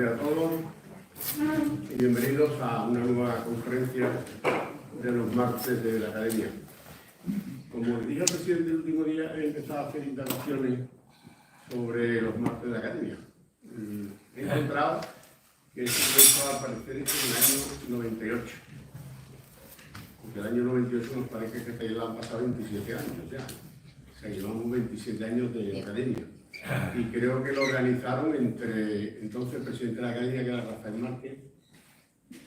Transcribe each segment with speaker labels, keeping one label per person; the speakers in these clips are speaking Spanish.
Speaker 1: tardes a todos y bienvenidos a una nueva conferencia de los martes de la Academia. Como les dije al presidente el último día, he empezado a hacer instalaciones sobre los martes de la Academia. He encontrado que esto empezó a aparecer en el año 98. Porque el año 98 nos parece que ya han pasado 27 años ya. O sea, llevamos 27 años de Academia. Y creo que lo organizaron entre entonces el presidente de la Academia, que era Rafael Márquez,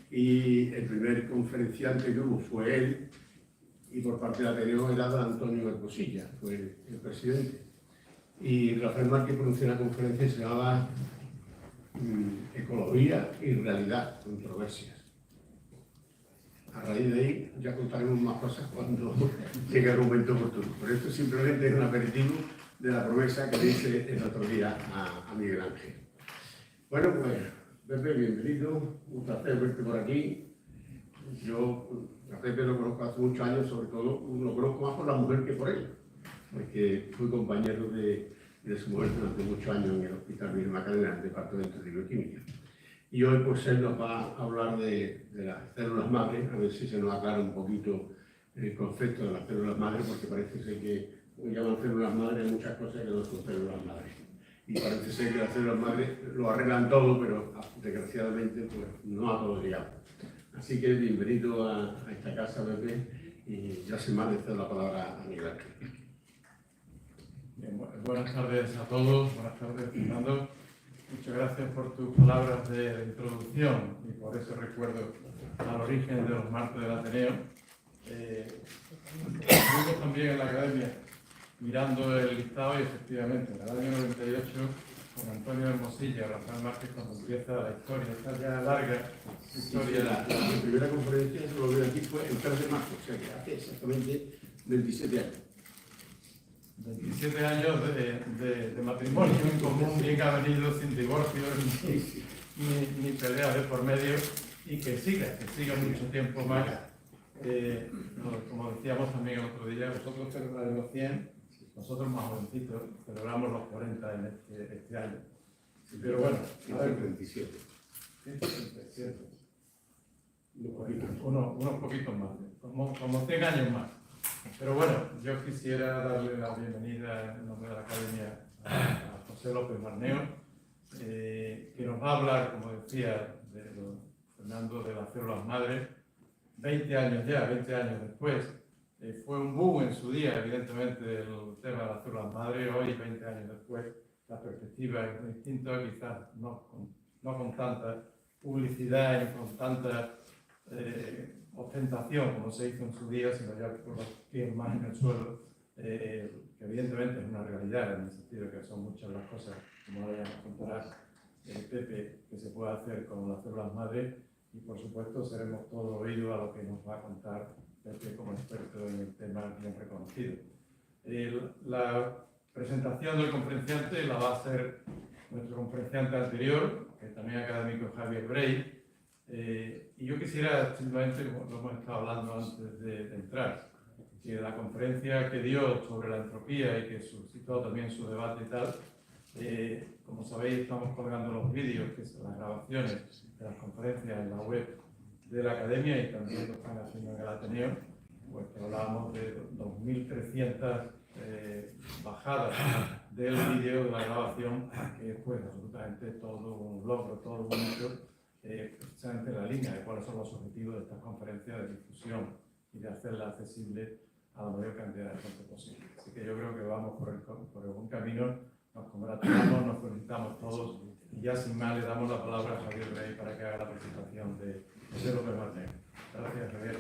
Speaker 1: y el primer conferenciante que hubo fue él, y por parte del Ateneo era don Antonio Hermosilla, fue el presidente. Y Rafael Márquez pronunció una conferencia que se llamaba Ecología y Realidad, Controversias. A raíz de ahí ya contaremos más cosas cuando llegue el momento oportuno. Pero esto simplemente es un aperitivo de la promesa que le hice el otro día a Miguel Ángel. Bueno, pues, Pepe, bienvenido. Un placer verte por aquí. Yo a Pepe lo conozco hace muchos años, sobre todo lo conozco más por la mujer que por él, porque fui compañero de su mujer durante muchos años en el Hospital Miguel Macarena, en el Departamento de Bioquímica. Y hoy pues él nos va a hablar de las células madre, a ver si se nos aclara un poquito el concepto de las células madre, porque parece ser que llaman células madre a muchas cosas que no son células madre. Y parece ser que las células madre lo arreglan todo, pero desgraciadamente pues no a todo llegamos. Así que bienvenido a esta casa, Pepe, y ya sin más le cedo la palabra a Miguel Ángel.
Speaker 2: Bien, buenas tardes a todos, buenas tardes, Fernando. Muchas gracias por tus palabras de introducción y por ese recuerdo al origen de los martes del Ateneo. Estuvimos también en la Academia mirando el listado y efectivamente en el año 98 con Antonio Hermosilla, Rafael Márquez, cuando empieza la historia, esta ya larga historia.
Speaker 1: Sí, la primera conferencia, que lo veo aquí, fue el 3 de marzo, o sea que hace exactamente 27 años.
Speaker 2: 27 años de matrimonio en común, bien ha venido sin divorcio ni peleas de por medio, y que siga mucho tiempo más. Como decíamos también el otro día, vosotros celebráis los 100, nosotros más jovencitos celebramos los 40 en este año. Pero bueno, a ver,
Speaker 1: 37.
Speaker 2: 137. Unos poquitos más, como 100 años más. Pero bueno, yo quisiera darle la bienvenida en nombre de la Academia a José López Barneo, que nos va a hablar, como decía Fernando, de las células madre. 20 años después. Fue un boom en su día, evidentemente, el tema de las células madre. Hoy, 20 años después, la perspectiva es muy distinta, quizás no con tanta publicidad y con tanta ostentación como se hizo en su día, sino ya con los pies más en el suelo, que evidentemente es una realidad, en el sentido que son muchas las cosas, como ahora ya nos contará Pepe, que se puede hacer con las células madre, y por supuesto seremos todos oídos a lo que nos va a contar Pepe como experto en el tema bien reconocido. La presentación del conferenciante la va a hacer nuestro conferenciante anterior, que es también académico, Javier Brey. Y yo quisiera simplemente, como lo hemos estado hablando antes de entrar, que la conferencia que dio sobre la entropía y que suscitó también su debate y tal, como sabéis, estamos colgando los vídeos, que son las grabaciones de las conferencias en la web de la Academia, y también lo están haciendo en el Ateneo, pues que hablábamos de 2.300 bajadas del vídeo de la grabación, que es pues absolutamente todo un logro, todo un hito, precisamente en la línea de cuáles son los objetivos de estas conferencias de difusión y de hacerla accesible a la mayor cantidad de gente posible. Así que yo creo que vamos por el buen camino, nos congratulamos, nos felicitamos todos, y ya sin más le damos la palabra a Javier Rey para que haga la presentación de José López Barneo. Gracias, Javier.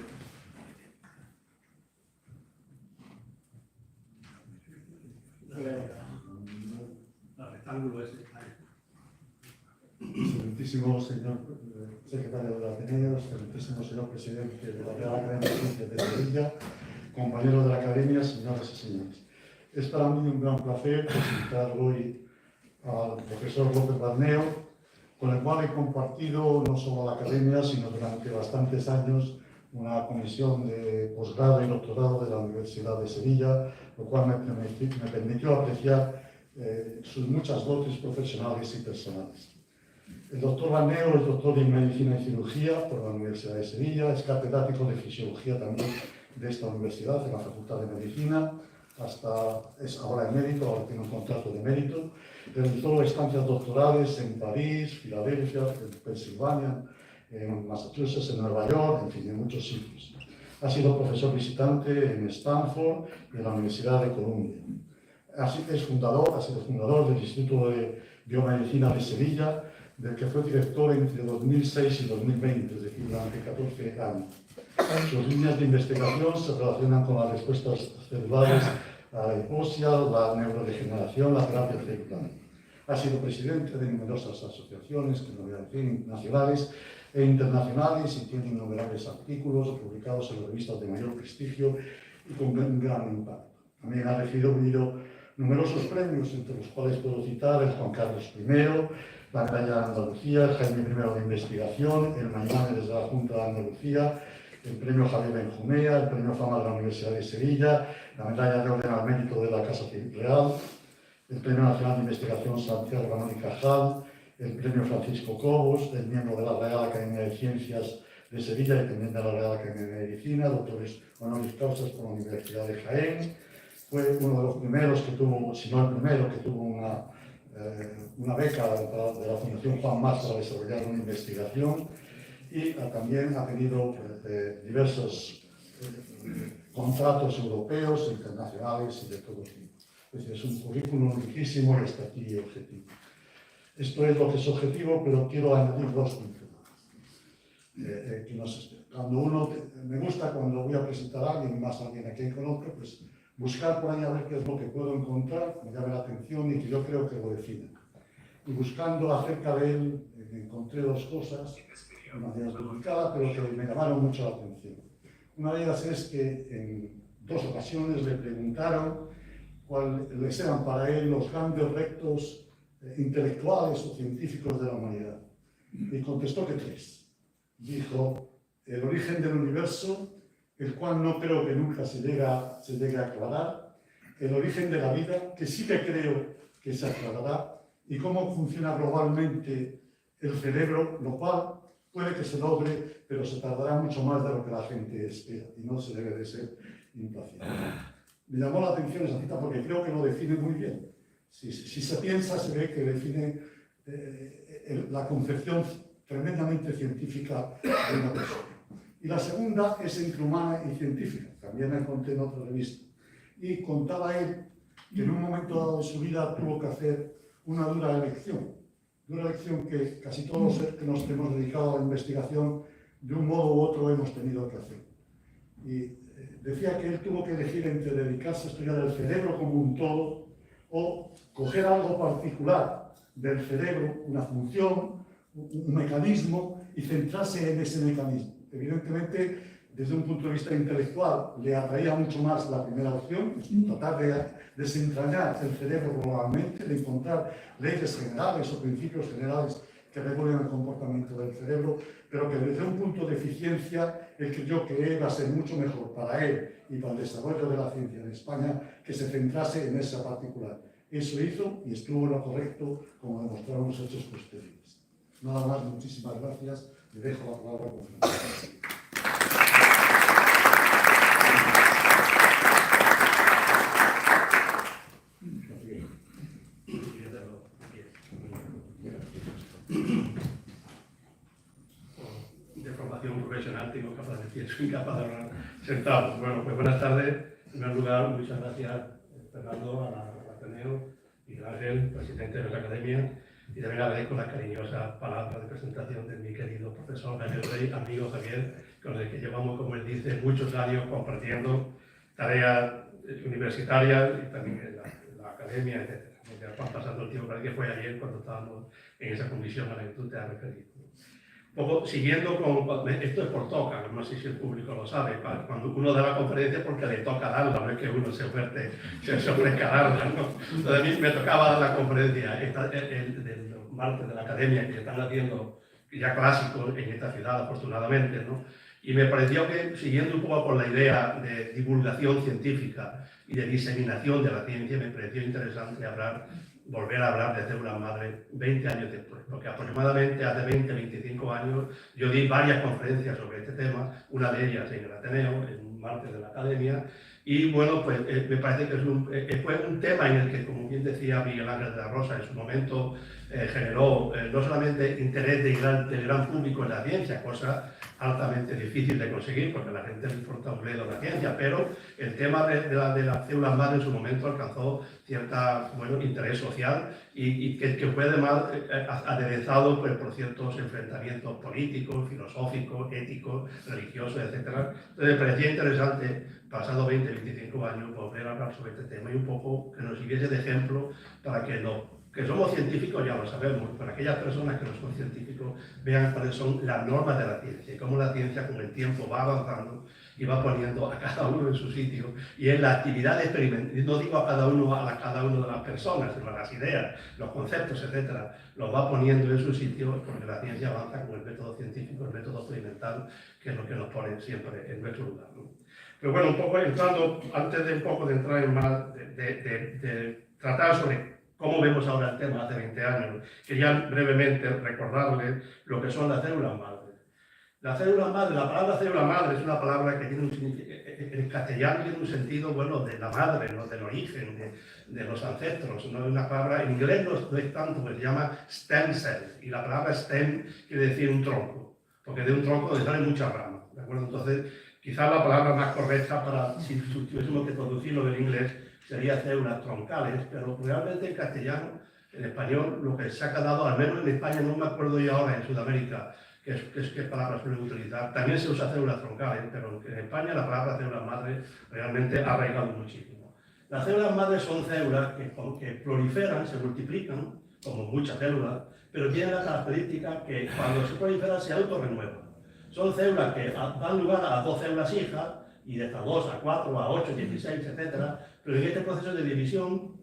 Speaker 3: Excelentísimo señor secretario del Ateneo, excelentísimo señor presidente de la Real Academia de Ciencias de Sevilla, compañeros de la Academia, señoras y señores. Es para mí un gran placer presentar hoy al profesor López Barneo, con el cual he compartido no solo la Academia, sino durante bastantes años una comisión de posgrado y doctorado de la Universidad de Sevilla, lo cual me permitió apreciar sus muchas dotes profesionales y personales. El doctor Baneo es doctor en Medicina y Cirugía por la Universidad de Sevilla, es catedrático de Fisiología también de esta universidad, en la Facultad de Medicina, es ahora emérito, ahora tiene un contrato de mérito. Realizó estancias doctorales en París, Filadelfia, en Pensilvania, en Massachusetts, en Nueva York, en fin, en muchos sitios. Ha sido profesor visitante en Stanford y en la Universidad de Columbia. Ha sido fundador del Instituto de Biomedicina de Sevilla, del que fue director entre 2006 y 2020, es decir, durante 14 años. Sus líneas de investigación se relacionan con las respuestas celulares a la hipoxia, la neurodegeneración, la terapia celular. Ha sido presidente de numerosas asociaciones nacionales e internacionales y tiene innumerables artículos publicados en revistas de mayor prestigio y con un gran impacto. También ha recibido numerosos premios, entre los cuales puedo citar el Juan Carlos I, la Medalla de Andalucía, el Jaime I de Investigación, el Maimane desde la Junta de Andalucía, el Premio Javier Benjumea, el Premio Fama de la Universidad de Sevilla, la Medalla de Orden al Mérito de la Casa Civil Real, el Premio Nacional de Investigación Santiago Ramón y Cajal, el Premio Francisco Cobos, el miembro de la Real Academia de Ciencias de Sevilla y también de la Real Academia de Medicina, doctores honoris causa por la Universidad de Jaén. Fue uno de los primeros que tuvo, si no el primero, que tuvo una beca de la Fundación Juan Mas para desarrollar una investigación, y también ha tenido diversos contratos europeos, internacionales y de todo tipo. Es decir, es un currículum riquísimo y hasta aquí objetivo. Esto es lo que es objetivo, pero quiero añadir dos pinceladas. Me gusta cuando voy a presentar a alguien, más a alguien a quien conozco, pues buscar por ahí a ver qué es lo que puedo encontrar, que me llame la atención y que yo creo que lo defina. Y buscando acerca de él, encontré dos cosas, una de ellas duplicada, pero que me llamaron mucho la atención. Una de ellas es que en dos ocasiones le preguntaron cuáles eran para él los grandes retos intelectuales o científicos de la humanidad. Y contestó que tres. Dijo, el origen del universo, el cual no creo que nunca se llegue a aclarar, el origen de la vida, que sí que creo que se aclarará, y cómo funciona globalmente el cerebro, lo cual puede que se logre, pero se tardará mucho más de lo que la gente espera, y no se debe de ser impaciente. Me llamó la atención esa cita porque creo que lo define muy bien. Si se piensa, se ve que define la concepción tremendamente científica de una persona. Y la segunda es intrahumana y científica, también la encontré en otra revista. Y contaba él que en un momento dado de su vida tuvo que hacer una dura elección que casi todos los que nos hemos dedicado a la investigación, de un modo u otro hemos tenido que hacer. Y decía que él tuvo que elegir entre dedicarse a estudiar el cerebro como un todo o coger algo particular del cerebro, una función, un mecanismo, y centrarse en ese mecanismo. Evidentemente, desde un punto de vista intelectual, le atraía mucho más la primera opción, tratar de desentrañar el cerebro globalmente, de encontrar leyes generales o principios generales que regulen el comportamiento del cerebro, pero que desde un punto de eficiencia, él creyó que iba a ser mucho mejor para él y para el desarrollo de la ciencia en España que se centrase en esa particular. Eso hizo y estuvo en lo correcto, como demostraron los hechos posteriores. Nada más, muchísimas gracias. Le dejo la palabra con Francisco.
Speaker 4: De formación profesional tengo capaz de decir, soy incapaz de hablar sentado. Bueno, pues buenas tardes. En primer lugar, muchas gracias, Fernando, al Ateneo, y Ángel, presidente de la Academia, y también agradezco las cariñosas palabras de presentación de mi querido profesor Javier Rey, amigo Javier, con el que llevamos, como él dice, muchos años compartiendo tareas universitarias y también en la academia, etc. Ya van pasando el tiempo, parece que fue ayer cuando estábamos en esa comisión a la que tú te has referido. Un poco siguiendo con, esto es por toca, no sé si el público lo sabe, cuando uno da la conferencia porque le toca darla, no es que uno se ofrezca darla, ¿no? Entonces a mí me tocaba dar la conferencia del martes de la academia, que están haciendo ya clásicos en esta ciudad, afortunadamente, ¿no? Y me pareció que, siguiendo un poco con la idea de divulgación científica y de diseminación de la ciencia, me pareció interesante hablar volver a hablar de células madre 20 años después, porque aproximadamente hace 20-25 años yo di varias conferencias sobre este tema, una de ellas en el Ateneo, en un martes de la Academia, y bueno, pues me parece que fue un tema en el que, como bien decía Miguel Ángel de la Rosa, en su momento generó no solamente interés del gran público en la ciencia, cosa altamente difícil de conseguir porque a la gente le importa un bledo la ciencia, pero el tema de las células madre en su momento alcanzó cierta interés social y que fue además aderezado pues, por ciertos enfrentamientos políticos, filosóficos, éticos, religiosos, etc. Entonces me parecía interesante, pasado 20-25 años, volver a hablar sobre este tema y un poco que nos sirviese de ejemplo para que somos científicos, ya lo sabemos, para aquellas personas que no son científicos vean cuáles son las normas de la ciencia y cómo la ciencia con el tiempo va avanzando y va poniendo a cada uno en su sitio y en la actividad experimental, no digo a cada uno de las personas, sino a las ideas, los conceptos, etcétera, los va poniendo en su sitio porque la ciencia avanza con el método científico, el método experimental, que es lo que nos pone siempre en nuestro lugar, ¿no? Pero bueno, un poco entrando, antes de entrar en más, de tratar sobre cómo vemos ahora el tema hace 20 años, quería brevemente recordarles lo que son las células madres. Las células madres, la palabra célula madre es una palabra que tiene en castellano tiene un sentido, bueno, de la madre, ¿no? Del origen, de los ancestros, no es una palabra, en inglés no es tanto, pues se llama stem cell, y la palabra stem quiere decir un tronco, porque de un tronco donde salen muchas ramas, ¿de acuerdo? Entonces, quizás la palabra más correcta para, si tuviésemos que traducirlo del inglés, sería células troncales, pero realmente en castellano, en español, lo que se ha quedado, al menos en España, no me acuerdo yo ahora, en Sudamérica, qué palabras suelen utilizar, también se usa células troncales, pero en España la palabra células madre realmente ha arraigado muchísimo. Las células madres son células que proliferan, se multiplican, como muchas células, pero tienen la característica que cuando se proliferan se autorrenuevan. Son células que dan lugar a dos células hijas, y de estas 2 a 4, a 8, 16, etc. Pero en este proceso de división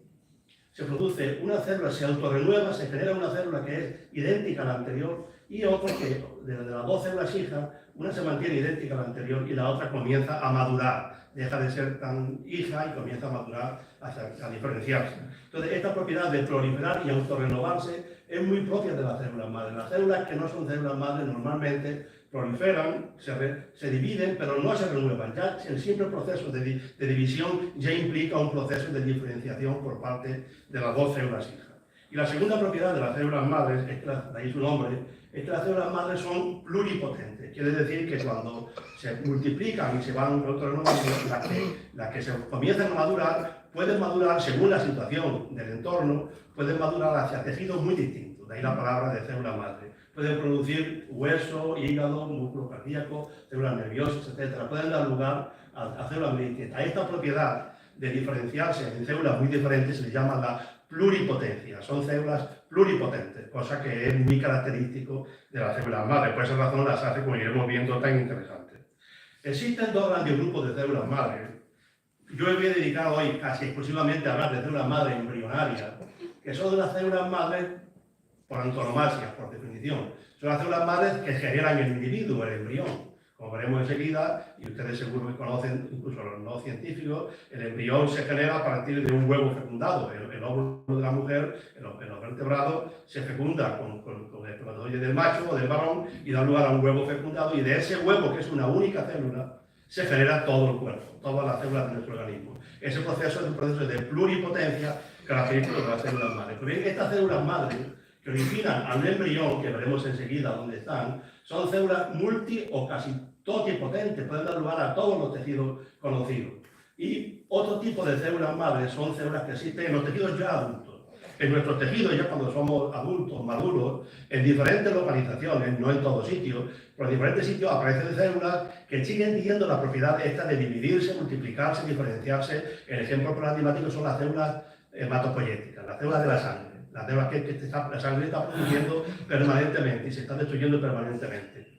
Speaker 4: se produce una célula, se autorrenueva, se genera una célula que es idéntica a la anterior y otra que, de las dos células hijas, una se mantiene idéntica a la anterior y la otra comienza a madurar, deja de ser tan hija y comienza a madurar, a diferenciarse. Entonces, esta propiedad de proliferar y autorrenovarse es muy propia de las células madres. Las células que no son células madres normalmente proliferan, se dividen, pero no se renuevan. Ya el simple proceso de división ya implica un proceso de diferenciación por parte de las dos células hijas. Y la segunda propiedad de las células madres, es que de ahí su nombre, es que las células madres son pluripotentes. Quiere decir que cuando se multiplican y se van autorrenovando, las que se comienzan a madurar, pueden madurar según la situación del entorno, pueden madurar hacia tejidos muy distintos. De ahí la palabra de célula madre. Pueden producir hueso, hígado, músculo cardíaco, células nerviosas, etc. Pueden dar lugar a células muy distintas. A esta propiedad de diferenciarse en células muy diferentes se le llama la pluripotencia. Son células pluripotentes, cosa que es muy característico de las células madre. Por esa razón las hace, como iremos viendo, tan interesantes. Existen dos grandes grupos de células madre. Yo me voy a dedicar hoy casi exclusivamente a hablar de células madre embrionarias, que son las células madre por antonomasia, por definición. Son las células madres que generan el individuo, el embrión. Como veremos enseguida, y ustedes seguro que conocen, incluso los no científicos, el embrión se genera a partir de un huevo fecundado. El óvulo de la mujer, en los vertebrados, se fecunda con el espermatozoide del macho o del varón y da lugar a un huevo fecundado, y de ese huevo, que es una única célula, se genera todo el cuerpo, todas las células de nuestro organismo. Ese proceso es un proceso de pluripotencia característico de las células madres. Pero bien, estas células madres que originan al embrión, que veremos enseguida dónde están, son células multi o casi totipotentes, pueden dar lugar a todos los tejidos conocidos. Y otro tipo de células madres son células que existen en los tejidos ya adultos. En nuestros tejidos, ya cuando somos adultos, maduros, en diferentes localizaciones, no en todos sitios, pero en diferentes sitios aparecen células que siguen teniendo la propiedad esta de dividirse, multiplicarse, diferenciarse. El ejemplo paradigmático son las células hematopoyéticas, las células de la sangre. Las células que la sangre está produciendo permanentemente y se está destruyendo permanentemente.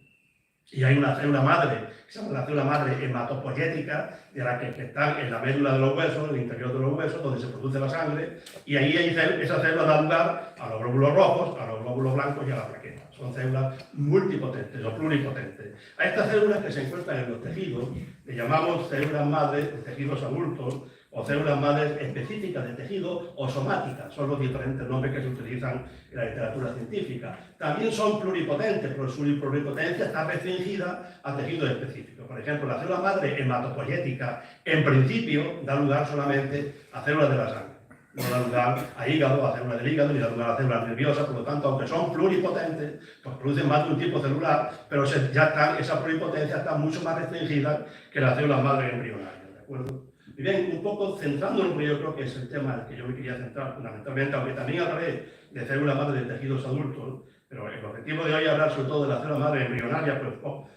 Speaker 4: Y hay una célula madre, que se llama la célula madre hematopoyética, de la que están en la médula de los huesos, en el interior de los huesos, donde se produce la sangre, y ahí esa célula da lugar a los glóbulos rojos, a los glóbulos blancos y a la plaqueta. Son células multipotentes o pluripotentes. A estas células que se encuentran en los tejidos, le llamamos células madre de tejidos adultos, o células madres específicas de tejido o somáticas, son los diferentes nombres que se utilizan en la literatura científica. También son pluripotentes, pero su pluripotencia está restringida a tejidos específicos. Por ejemplo, la célula madre hematopoyética, en principio, da lugar solamente a células de la sangre. No da lugar a hígado, a células del hígado, ni da lugar a células nerviosas. Por lo tanto, aunque son pluripotentes, pues producen más de un tipo celular, pero esa pluripotencia está mucho más restringida que las células madre embrionarias, ¿de acuerdo? Y bien, un poco centrándonos, porque yo creo que es el tema en el que yo me quería centrar fundamentalmente, aunque también hablaré de células madre de tejidos adultos, pero el objetivo de hoy es hablar sobre todo de las células madre embrionarias,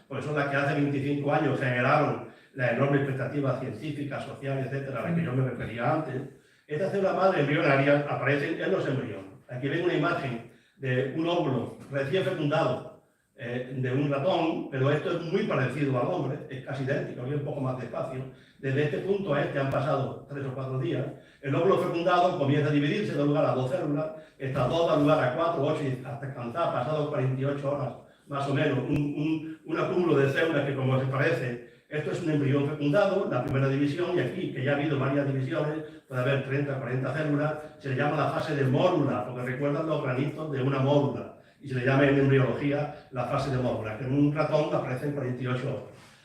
Speaker 4: pues son las que hace 25 años generaron la enorme expectativa científica, social, etcétera, a la que yo me refería antes. Estas células madre embrionarias aparecen en los embriones. Aquí ven una imagen de un óvulo recién fecundado de un ratón, pero esto es muy parecido al hombre, es casi idéntico, había un poco más de espacio. Desde este punto a este han pasado 3 o 4 días. El óvulo fecundado comienza a dividirse, da lugar a 2 células, estas 2 dan lugar a 4, 8 y hasta alcanzar, pasado 48 horas más o menos, un acúmulo de células que, como se parece, esto es un embrión fecundado, la primera división, y aquí, que ya ha habido varias divisiones, puede haber 30 o 40 células, se le llama la fase de mórula, porque recuerdan los granitos de una mórula, y se le llama en embriología la fase de mórula, que en un ratón aparece en 48 horas.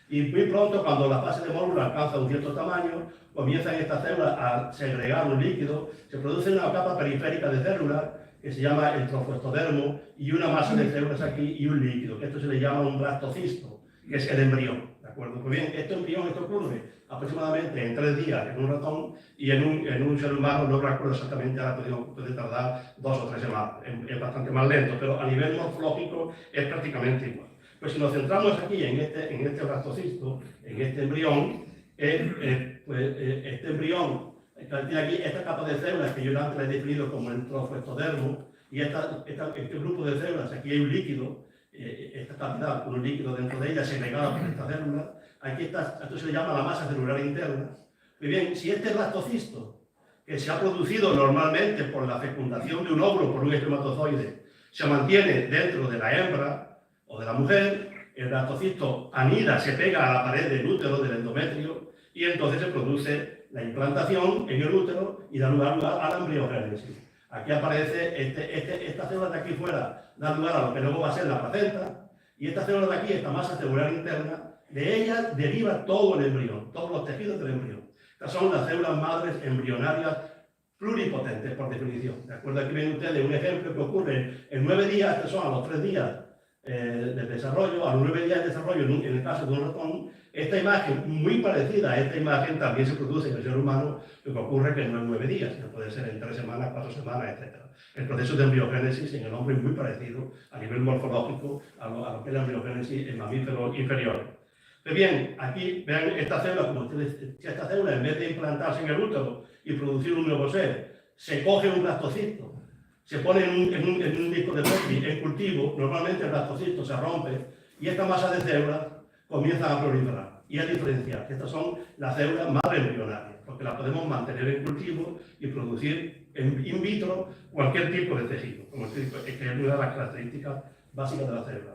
Speaker 4: Y muy pronto, cuando la fase de mórula alcanza un cierto tamaño, comienzan estas células a segregar un líquido, se produce una capa periférica de células, que se llama el trofoestodermo, y una masa de células aquí y un líquido, que esto se le llama un blastocisto, que es el embrión, ¿de acuerdo? Pues bien, este embrión, esto ocurre aproximadamente en 3 días en un ratón, y en un ser humano, no recuerdo exactamente, ahora puede tardar 2 o 3 semanas, es bastante más lento, pero a nivel morfológico es prácticamente igual. Pues si nos centramos aquí en este blastocisto, en este embrión, este embrión tiene aquí esta capa de células que yo antes la he definido como el trofoestodermo, y este grupo de células, aquí hay un líquido, esta cavidad con un líquido dentro de ella segregada por esta célula, aquí esto se le llama la masa celular interna. Muy bien, si este blastocisto, que se ha producido normalmente por la fecundación de un óvulo por un espermatozoide, se mantiene dentro de la hembra o de la mujer, el blastocisto anida, se pega a la pared del útero, del endometrio, y entonces se produce la implantación en el útero y da lugar a la embriogénesis. Aquí aparece, esta célula de aquí fuera da lugar a lo que luego va a ser la placenta, y esta célula de aquí, esta masa celular interna, de ella deriva todo el embrión, todos los tejidos del embrión. Estas son las células madres embrionarias pluripotentes, por definición. ¿De acuerdo? Aquí ven ustedes un ejemplo que ocurre en 9 días, que son a los 3 días del desarrollo, a los 9 días de desarrollo, en el caso de un ratón. Esta imagen, muy parecida a esta imagen, también se produce en el ser humano, lo que ocurre que no en 9 días, sino puede ser en 3 semanas, 4 semanas, etc. El proceso de embriogénesis en el hombre es muy parecido a nivel morfológico a lo que es la embriogénesis en mamíferos inferiores. Pues bien, aquí vean esta célula, como ustedes, esta célula, en vez de implantarse en el útero y producir un nuevo ser, se coge un blastocisto, se pone en un disco de Petri en cultivo, normalmente el blastocisto se rompe y esta masa de células comienza a proliferar y a diferenciar. Estas son las células madre embrionarias, porque las podemos mantener en cultivo y producir in vitro cualquier tipo de tejido, como es una de las características básicas de la célula.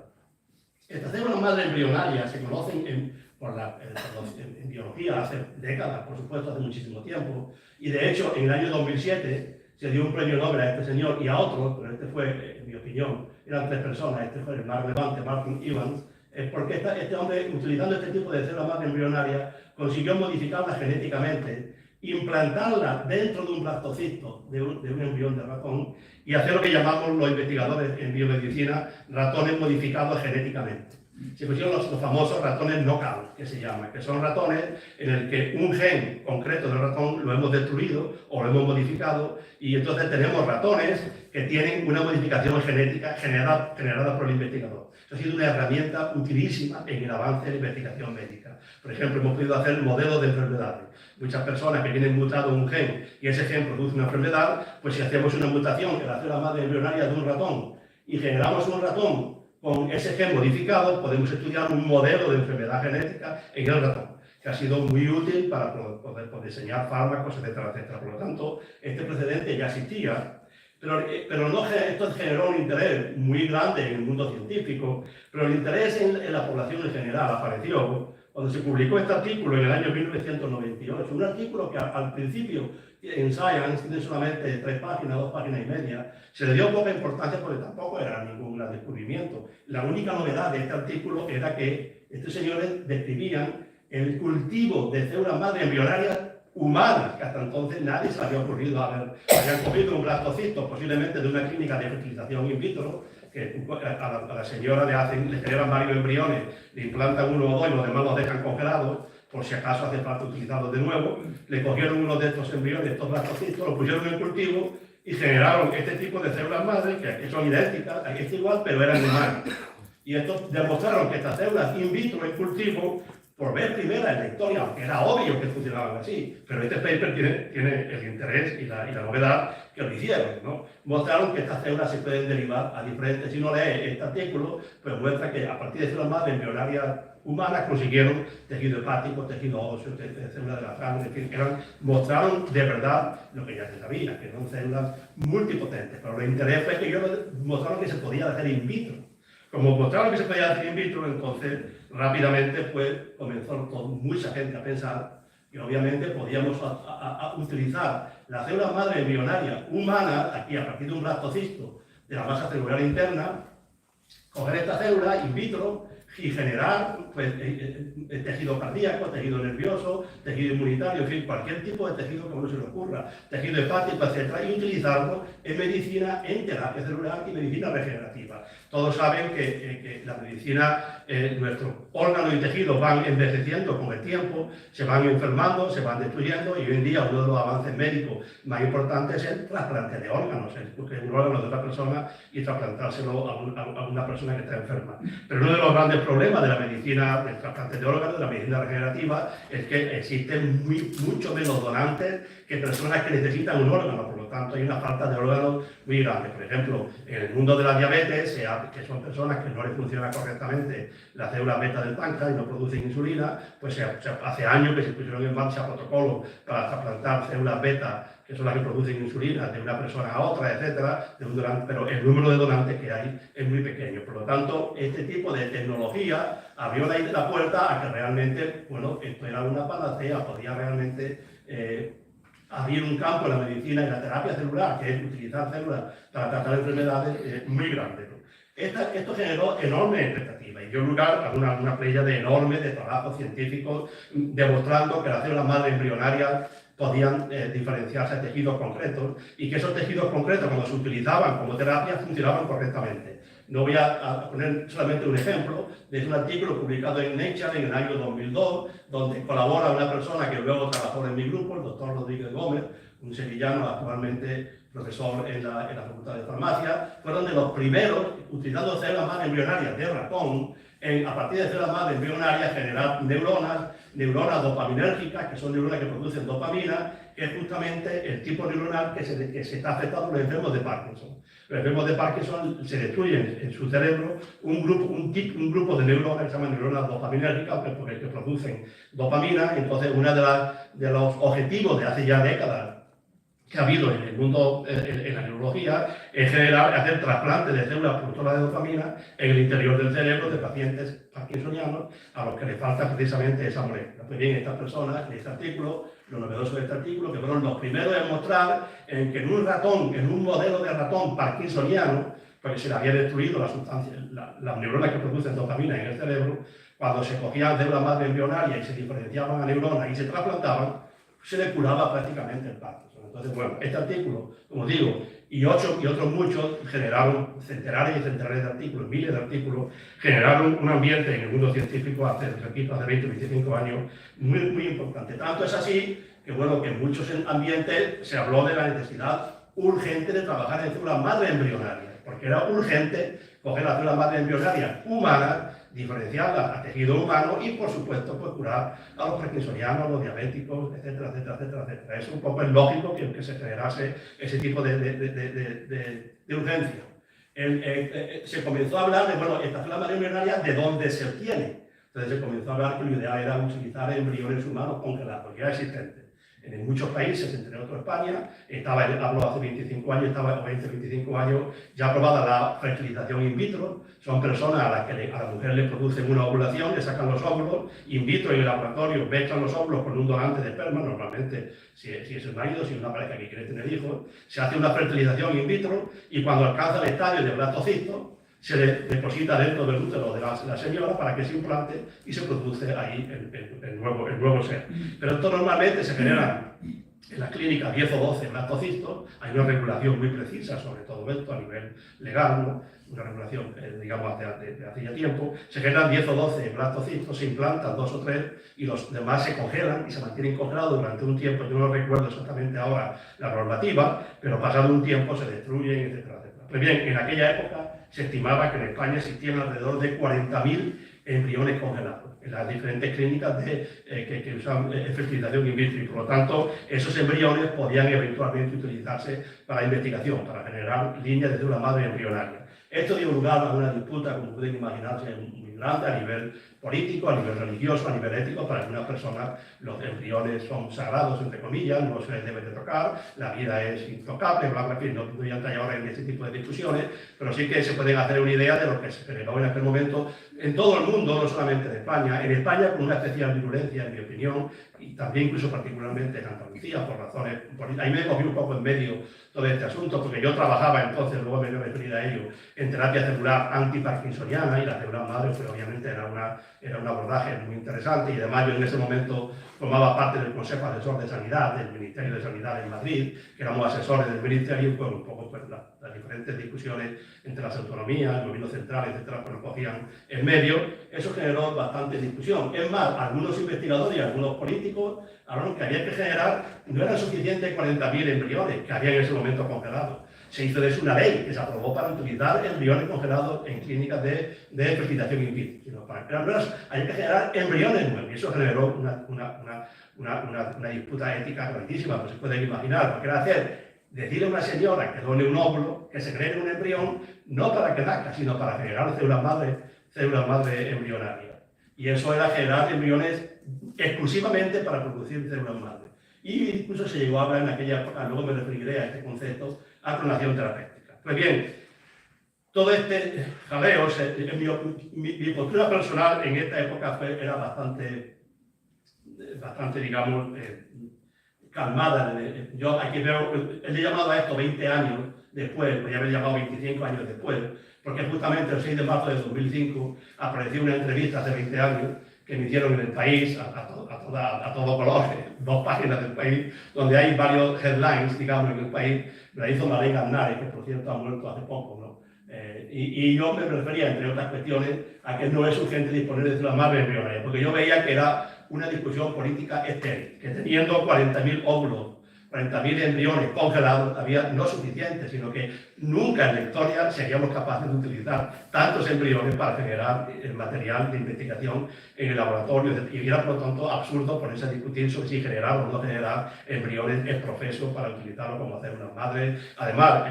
Speaker 4: Estas células madre embrionarias se conocen en biología hace décadas, por supuesto, hace muchísimo tiempo, y de hecho en el año 2007 se dio un premio Nobel a este señor y a otros, pero este fue, en mi opinión, eran 3 personas, este fue el más relevante, Martin Evans, porque este hombre, utilizando este tipo de células madre embrionarias, consiguió modificarlas genéticamente, implantarlas dentro de un blastocisto de un embrión de ratón y hacer lo que llamamos los investigadores en biomedicina ratones modificados genéticamente. Se pusieron los famosos ratones knockout, que se llaman, que son ratones en el que un gen concreto del ratón lo hemos destruido o lo hemos modificado, y entonces tenemos ratones que tienen una modificación genética generada por el investigador. Esto ha sido una herramienta utilísima en el avance de la investigación médica. Por ejemplo, hemos podido hacer modelos de enfermedades. Muchas personas que tienen mutado un gen y ese gen produce una enfermedad, pues si hacemos una mutación en la célula madre embrionaria de un ratón y generamos un ratón con ese gen modificado, podemos estudiar un modelo de enfermedad genética en el ratón, que ha sido muy útil para poder diseñar fármacos, etcétera, etcétera. Por lo tanto, este precedente ya existía, pero no, esto generó un interés muy grande en el mundo científico, pero el interés en la población en general apareció cuando se publicó este artículo en el año 1998, un artículo que al principio en Science tiene solamente 3 páginas, 2 páginas y media, se le dio poca importancia porque tampoco era ningún gran descubrimiento. La única novedad de este artículo era que estos señores describían el cultivo de células madre embrionarias humanas, que hasta entonces nadie se le había ocurrido habían cogido un blastocisto, posiblemente de una clínica de fertilización in vitro, que a la señora le generan varios embriones, le implantan 1 o 2 y los demás los dejan congelados, por si acaso hace falta utilizarlos de nuevo. Le cogieron uno de estos embriones, estos blastocistos, los pusieron en cultivo y generaron este tipo de células madre, que son idénticas, aquí es igual, pero eran humanas. Y estos demostraron que estas células in vitro en cultivo, por vez primera en la historia, aunque era obvio que funcionaban así, pero este paper tiene el interés y la novedad que lo hicieron, ¿no? Mostraron que estas células se pueden derivar a diferentes. Si uno lee este artículo, pues muestra que a partir de células madre embrionarias humanas consiguieron tejido hepático, tejido óseo, células de la sangre, en fin, mostraron de verdad lo que ya se sabía, que eran células multipotentes. Pero el interés fue que ellos mostraron que se podía hacer in vitro. Como mostraron que se podía hacer in vitro, entonces rápidamente pues, comenzó mucha gente a pensar que obviamente podíamos utilizar las células madre embrionarias humanas, aquí a partir de un blastocisto de la masa celular interna, coger esta célula in vitro y generar pues, tejido cardíaco, tejido nervioso, tejido inmunitario, en fin, cualquier tipo de tejido que a uno se le ocurra, tejido hepático, etc., y utilizarlo en medicina, en terapia celular y medicina regenerativa. Todos saben que la medicina, nuestros órganos y tejidos van envejeciendo con el tiempo, se van enfermando, se van destruyendo, y hoy en día uno de los avances médicos más importantes es el trasplante de órganos, el coger un órgano de otra persona y trasplantárselo a una persona que está enferma. Pero uno de los grandes problemas de la medicina, del trasplante de órganos, de la medicina regenerativa, es que existen mucho menos donantes que personas que necesitan un órgano. Por lo tanto, hay una falta de órganos muy grande. Por ejemplo, en el mundo de la diabetes, que son personas que no les funciona correctamente la célula beta del páncreas y no producen insulina, pues hace años que se pusieron en marcha protocolos para trasplantar células beta, que son las que producen insulina, de una persona a otra, etcétera, pero el número de donantes que hay es muy pequeño. Por lo tanto, este tipo de tecnología abrió la puerta a que realmente, bueno, esto era una panacea, podía realmente abrir un campo en la medicina y la terapia celular, que es utilizar células para tratar enfermedades, muy grande, ¿no? Esto generó enormes expectativas y dio lugar a una playa enorme de trabajos científicos demostrando que las células madre embrionarias podían diferenciarse de tejidos concretos y que esos tejidos concretos, cuando se utilizaban como terapia, funcionaban correctamente. No voy a poner solamente un ejemplo, de un artículo publicado en Nature en el año 2002, donde colabora una persona que luego trabajó en mi grupo, el doctor Rodríguez Gómez, un sevillano actualmente profesor en la Facultad de Farmacia. Fueron de los primeros, utilizando células madre embrionarias de ratón, a partir de células madre embrionarias neuronas dopaminérgicas, que son neuronas que producen dopamina, que es justamente el tipo neuronal que se está afectando por los enfermos de Parkinson. Los enfermos de Parkinson se destruyen en su cerebro un grupo de neuronas que se llaman neuronas dopaminérgicas, que producen dopamina. Entonces, uno de los objetivos de hace ya décadas que ha habido en el mundo, en la neurología, es hacer trasplantes de células productoras de dopamina en el interior del cerebro de pacientes parkinsonianos a los que les falta precisamente esa molécula. Pues bien, estas personas, en este artículo, lo novedoso de este artículo, que fueron los primeros en mostrar que en un ratón, en un modelo de ratón parkinsoniano, porque se le había destruido la sustancia, las neuronas que producen dopamina en el cerebro, cuando se cogían células madre embrionarias y se diferenciaban a neuronas y se trasplantaban, se le curaba prácticamente el Parkinson. Entonces, bueno, este artículo, como digo, y otros muchos, generaron centenares y centenares de artículos, miles de artículos, generaron un ambiente en el mundo científico hace 20 o 25 años muy importante. Tanto es así que, bueno, que en muchos ambientes se habló de la necesidad urgente de trabajar en células madre embrionarias, porque era urgente coger las células madre embrionarias humanas, diferenciarlas a tejido humano y, por supuesto, pues, curar a los parkinsonianos, los diabéticos, etcétera, etcétera, etcétera, etcétera. Es un poco lógico que se generase ese tipo de urgencia. Se comenzó a hablar de, bueno, esta célula madre embrionaria, ¿de dónde se obtiene? Entonces se comenzó a hablar que lo ideal era utilizar embriones humanos congelados, ya existentes. en muchos países, entre otros España, hablo hace 25 años, estaba 20-25 años ya aprobada la fertilización in vitro. Son personas a las mujeres les producen una ovulación, le sacan los óvulos, in vitro en el laboratorio, mezclan los óvulos con un donante de esperma, normalmente si es el marido, si es una pareja que quiere tener hijos, se hace una fertilización in vitro y cuando alcanza el estadio de blastocisto, se le deposita dentro del útero de la señora para que se implante y se produce ahí el nuevo ser. Pero esto normalmente se genera en las clínicas 10 o 12 blastocistos. Hay una regulación muy precisa sobre todo esto a nivel legal, ¿no? Una regulación, digamos, de hace ya tiempo. Se generan 10 o 12 blastocistos, se implantan 2 o 3 y los demás se congelan y se mantienen congelados durante un tiempo. Yo no recuerdo exactamente ahora la normativa, pero pasado un tiempo se destruyen, etcétera, etcétera. Pues bien, en aquella época se estimaba que en España existían alrededor de 40.000 embriones congelados en las diferentes clínicas que usan fertilización in vitro y por lo tanto esos embriones podían eventualmente utilizarse para investigación, para generar líneas de células madre embrionarias. Esto dio lugar a una disputa, como pueden imaginarse, muy grande a nivel político, a nivel religioso, a nivel ético. Para algunas personas los embriones son sagrados, entre comillas, no se les debe de tocar, la vida es intocable, bla, bla, bla. No voy a entrar ahora en este tipo de discusiones, pero sí que se pueden hacer una idea de lo que se generó en aquel momento en todo el mundo, no solamente en España con una especial virulencia, en mi opinión, y también incluso particularmente en Andalucía, por razones políticas. Ahí me cogí un poco en medio todo este asunto, porque yo trabajaba entonces, luego me voy a referir a ello, en terapia celular antiparkinsoniana, y la célula madre pues, obviamente era un abordaje muy interesante, y además yo en ese momento formaba parte del Consejo Asesor de Sanidad, del Ministerio de Sanidad en Madrid, que éramos asesores del Ministerio, pues un poco pues, las diferentes discusiones entre las autonomías, el gobierno central, etcétera, pues nos cogían en medio. Eso generó bastante discusión. Es más, algunos investigadores y algunos políticos hablaron que había que generar, no eran suficientes 40.000 embriones que había en ese momento congelados. Se hizo de eso una ley que se aprobó para utilizar embriones congelados en clínicas de fertilización in vitro. Había que generar embriones nuevos y eso generó una disputa ética grandísima, pues se pueden imaginar, porque era decirle a una señora que done un óvulo, que se genere un embrión, no para que nazca, sino para generar células madre embrionarias. Y eso era generar embriones exclusivamente para producir células madre. Y incluso se llegó a hablar en aquella época, luego me referiré a este concepto, a clonación terapéutica. Pues bien, todo este jaleo, mi postura personal en esta época era bastante digamos, calmada. Yo aquí veo, he llamado a esto 20 años después, podría haber llamado 25 años después, porque justamente el 6 de marzo de 2005 apareció una entrevista hace 20 años que me hicieron en El País, a todo color, 2 páginas del País, donde hay varios headlines, digamos, en El País. Me la hizo Marlene Aznares, que por cierto ha muerto hace poco, ¿no? Y yo me refería, entre otras cuestiones, a que no es urgente disponer de células madre embrionarias, porque yo veía que era una discusión política estéril, que teniendo 40.000 óvulos, 40.000 embriones congelados, había no suficiente, sino que nunca en la historia seríamos capaces de utilizar tantos embriones para generar el material de investigación en el laboratorio. Y era, por lo tanto, absurdo ponerse a discutir sobre si generar o no generar embriones es profeso para utilizarlo como células madre. Además,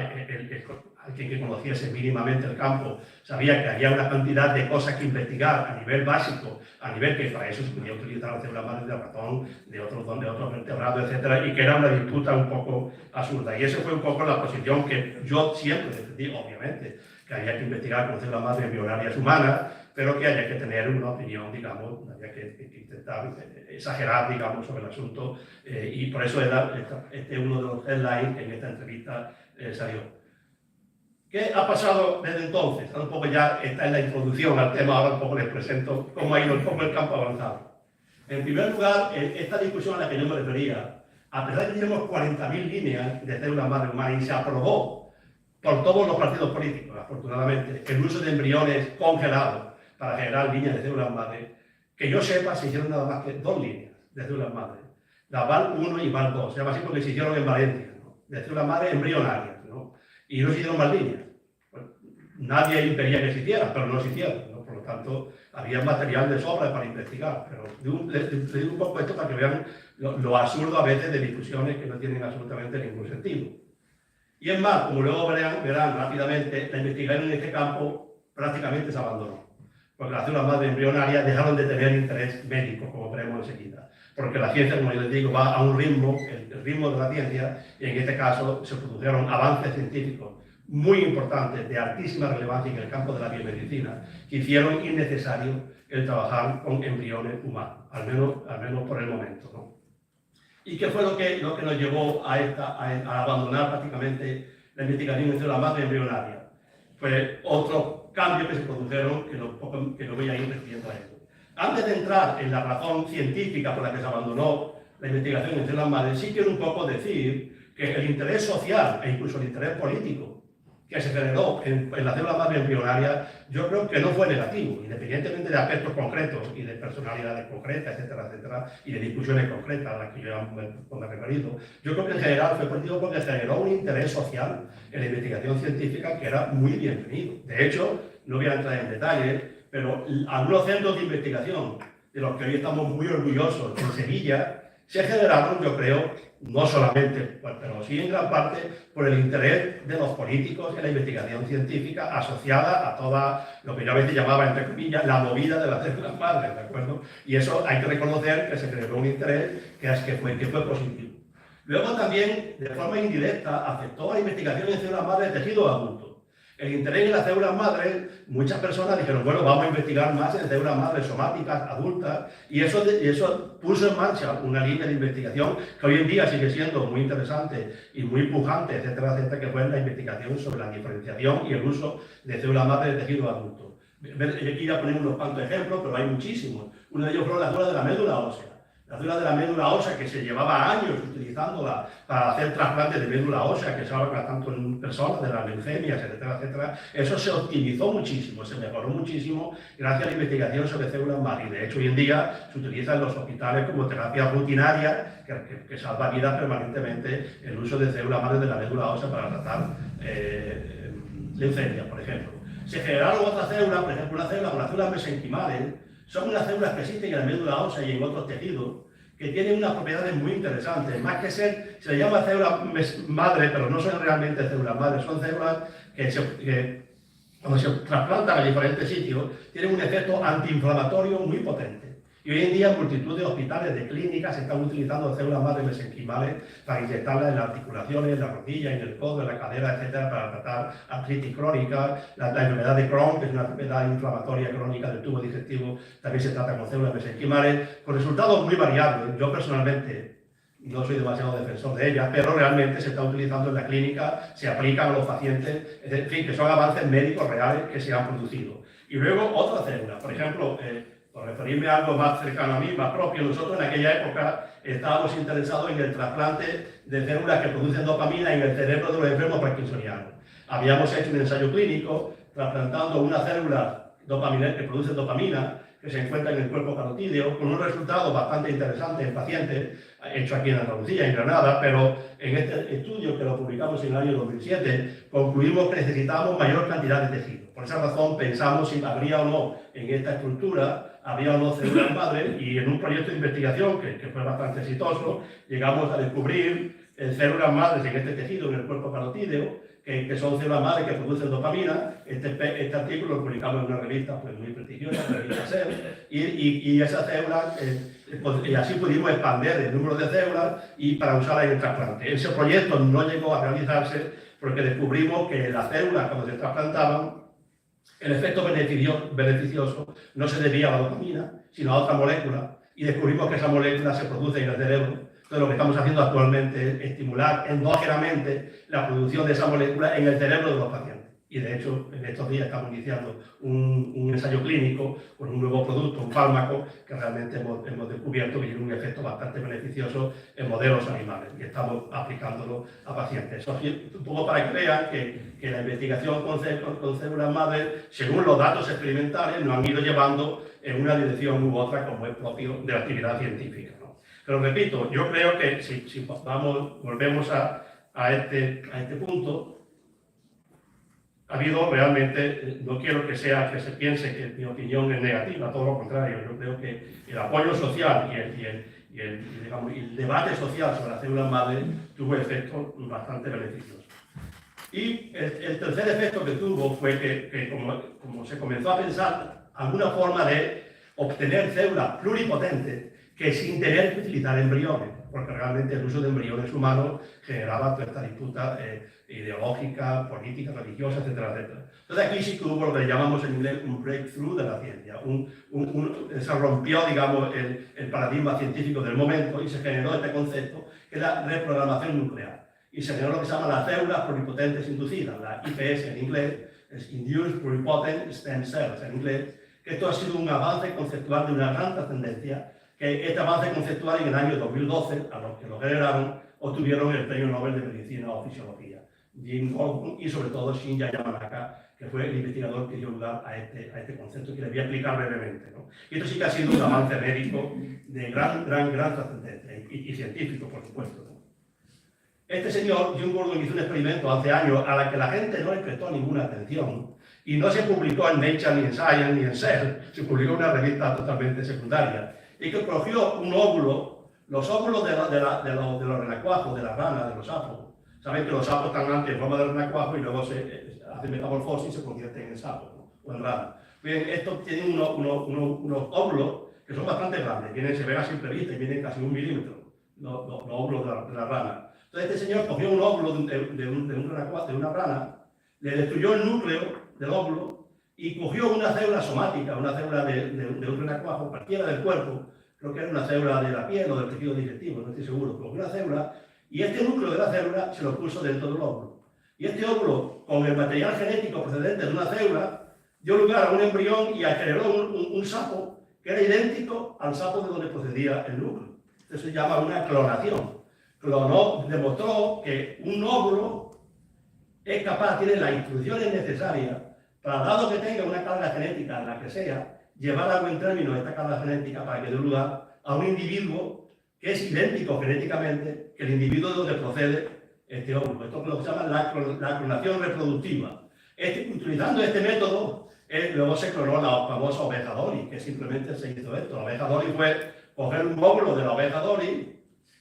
Speaker 4: alguien que conociese mínimamente el campo sabía que había una cantidad de cosas que investigar a nivel básico, a nivel que para eso se podía utilizar las células madre de ratón, de otros vertebrados, etc. Y que era una disputa un poco absurda. Y esa fue un poco la posición que yo siempre defendí, obviamente, que había que investigar con células madre embrionarias humanas, pero que había que tener una opinión, digamos, había que intentar exagerar, digamos, sobre el asunto. Y por eso era uno de los headlines que en esta entrevista salió. ¿Qué ha pasado desde entonces? Un poco ya está en la introducción al tema, ahora un poco les presento cómo ha ido un poco el campo avanzado. En primer lugar, esta discusión a la que yo me refería, a pesar de que tenemos 40.000 líneas de células madre humanas y se aprobó por todos los partidos políticos, afortunadamente, el uso de embriones congelados para generar líneas de células madre, que yo sepa, se hicieron nada más que 2 líneas de células madre, la VAL-1 y VAL-2, se llama así porque se hicieron en Valencia, ¿no? De células madre embrionarias, ¿no? Y no se hicieron más líneas. Bueno, nadie impedía que se hicieran, pero no se hicieron, ¿no? Por lo tanto, había material de sobra para investigar. Pero les digo un poco esto para que vean lo absurdo a veces de discusiones que no tienen absolutamente ningún sentido. Y es más, como luego verán rápidamente, la investigación en este campo prácticamente se abandonó. Porque las células madre embrionarias dejaron de tener interés médico, como veremos enseguida. porque la ciencia, como yo les digo, va a un ritmo, el ritmo de la ciencia, y en este caso se produjeron avances científicos muy importantes, de altísima relevancia en el campo de la biomedicina, que hicieron innecesario el trabajar con embriones humanos, al menos por el momento, ¿no? ¿Y qué fue lo que nos llevó a abandonar prácticamente la investigación en células madre embrionaria? Pues otros cambios que se produjeron que no voy a ir refiriendo a esto. Antes de entrar en la razón científica por la que se abandonó la investigación en células madre, sí quiero un poco decir que el interés social e incluso el interés político que se generó en la célula madre embrionaria, yo creo que no fue negativo, independientemente de aspectos concretos y de personalidades concretas, etcétera, etcétera, y de discusiones concretas a las que yo me he referido. Yo creo que en general fue positivo porque generó un interés social en la investigación científica que era muy bienvenido. De hecho, no voy a entrar en detalles, pero algunos centros de investigación de los que hoy estamos muy orgullosos en Sevilla se generaron, yo creo, no solamente, pero sí en gran parte, por el interés de los políticos en la investigación científica asociada a toda lo que yo a veces llamaba, entre comillas, la movida de las células madres, ¿de acuerdo? Y eso hay que reconocer que se generó un interés que fue positivo. Luego también, de forma indirecta, afectó a la investigación en células madres de tejidos adultos. El interés en las células madres, muchas personas dijeron, bueno, vamos a investigar más en células madres somáticas, adultas, y eso puso en marcha una línea de investigación que hoy en día sigue siendo muy interesante y muy pujante, etcétera, etcétera, que fue la investigación sobre la diferenciación y el uso de células madres de tejidos adultos. Yo aquí ya ponemos unos cuantos ejemplos, pero hay muchísimos. Uno de ellos fueron las células de la médula ósea. La célula de la médula ósea, que se llevaba años utilizándola para hacer trasplantes de médula ósea, que se habla tanto en personas de las leucemias, etcétera, etcétera, eso se optimizó muchísimo, se mejoró muchísimo gracias a la investigación sobre células madre. De hecho, hoy en día se utiliza en los hospitales como terapia rutinaria, que salva vidas permanentemente, el uso de células madre de la médula ósea para tratar leucemias, por ejemplo. Se generaron otras células, por ejemplo, una célula con las células mesenquimales. Son unas células que existen en la médula ósea y en otros tejidos que tienen unas propiedades muy interesantes. Más que ser, se les llama células madre, pero no son realmente células madre, son células que cuando se trasplantan a diferentes sitios tienen un efecto antiinflamatorio muy potente. Y hoy en día en multitud de hospitales, de clínicas, se están utilizando células madre mesenquimales para inyectarlas en las articulaciones, en la rodilla, en el codo, en la cadera, etcétera, para tratar artritis crónica, la enfermedad de Crohn, que es una enfermedad inflamatoria crónica del tubo digestivo, también se trata con células mesenquimales, con resultados muy variables. Yo personalmente no soy demasiado defensor de ellas, pero realmente se está utilizando en la clínica, se aplican a los pacientes, en fin, que son avances médicos reales que se han producido. Y luego otras células, por ejemplo, por referirme a algo más cercano a mí, más propio, nosotros en aquella época estábamos interesados en el trasplante de células que producen dopamina en el cerebro de los enfermos parkinsonianos. Habíamos hecho un ensayo clínico trasplantando una célula que produce dopamina, que se encuentra en el cuerpo carotídeo, con un resultado bastante interesante en pacientes, hecho aquí en Andalucía, en Granada, pero en este estudio que lo publicamos en el año 2007, concluimos que necesitábamos mayor cantidad de tejido. Por esa razón pensamos si habría o no en esta estructura, había o no células madres, y en un proyecto de investigación que fue bastante exitoso, llegamos a descubrir células madres en este tejido, en el cuerpo carotídeo, que son células madres que producen dopamina. Este artículo lo publicamos en una revista pues, muy prestigiosa, la revista Cell, y esas células, y así pudimos expandir el número de células y para usarlas en el trasplante. Ese proyecto no llegó a realizarse porque descubrimos que las células, cuando se trasplantaban, el efecto beneficioso no se debía a la dopamina, sino a otra molécula, y descubrimos que esa molécula se produce en el cerebro. Entonces, lo que estamos haciendo actualmente es estimular endógenamente la producción de esa molécula en el cerebro de los pacientes. Y de hecho, en estos días estamos iniciando un ensayo clínico con un nuevo producto, un fármaco, que realmente hemos descubierto que tiene un efecto bastante beneficioso en modelos animales y estamos aplicándolo a pacientes. Eso es un poco para que vean que la investigación con células madres, según los datos experimentales, nos han ido llevando en una dirección u otra, como es propio de la actividad científica, ¿no? Pero repito, yo creo que si volvemos a este punto, ha habido realmente, no quiero que se piense que mi opinión es negativa, todo lo contrario. Yo creo que el apoyo social y el debate social sobre las células madre tuvo efectos bastante beneficiosos. Y el tercer efecto que tuvo fue que como se comenzó a pensar alguna forma de obtener células pluripotentes que sin tener que utilizar embriones, porque realmente el uso de embriones humanos generaba toda esta disputa ideológica, política, religiosa, etcétera, etcétera. Entonces aquí sí que hubo lo que llamamos en inglés un breakthrough de la ciencia, se rompió, digamos, el paradigma científico del momento y se generó este concepto que es la reprogramación nuclear. Y se generó lo que se llama las células pluripotentes inducidas, la IPS en inglés, es Induced Pluripotent Stem Cells en inglés, que esto ha sido un avance conceptual de una gran trascendencia, que este avance conceptual en el año 2012, a los que lo generaron, obtuvieron el Premio Nobel de Medicina o Fisiología, Jim Goldblum y sobre todo Shinya Yamanaka, que fue el investigador que dio lugar a este concepto que le voy a explicar brevemente, ¿no? Y esto sí que ha sido un avance médico de gran trascendencia y científico, por supuesto, ¿no? Este señor, Jim Gordon, hizo un experimento hace años a la que la gente no le prestó ninguna atención y no se publicó en Nature, ni en Science, ni en Cell, se publicó en una revista totalmente secundaria, y que cogió un óvulo, los óvulos de los renacuajos, de las ranas, de los sapos. Saben que los sapos están antes en forma de renacuajo y luego se hacen metamorfosis y se convierten en sapos, ¿no? O en rana. Bien, estos tienen unos óvulos que son bastante grandes, se ven a simple vista y vienen casi 1 milímetro, los óvulos de la rana. Entonces este señor cogió un óvulo de una rana, le destruyó el núcleo del óvulo y cogió una célula somática, una célula de un renacuajo, cualquiera del cuerpo, creo que era una célula de la piel o del tejido digestivo, no estoy seguro, cogió una célula y este núcleo de la célula se lo puso dentro del óvulo. Y este óvulo, con el material genético procedente de una célula, dio lugar a un embrión y generó un sapo que era idéntico al sapo de donde procedía el núcleo. Esto se llama una clonación. Demostró que un óvulo es capaz, tiene las instrucciones necesarias para, dado que tenga una carga genética, la que sea, llevar a buen término esta carga genética para que dé lugar a un individuo que es idéntico genéticamente que el individuo de donde procede este óvulo. Esto es lo que se llama la clonación reproductiva. Utilizando este método, luego se clonó la famosa oveja Dolly, que simplemente se hizo esto. La oveja Dolly fue coger un óvulo de la oveja Dolly,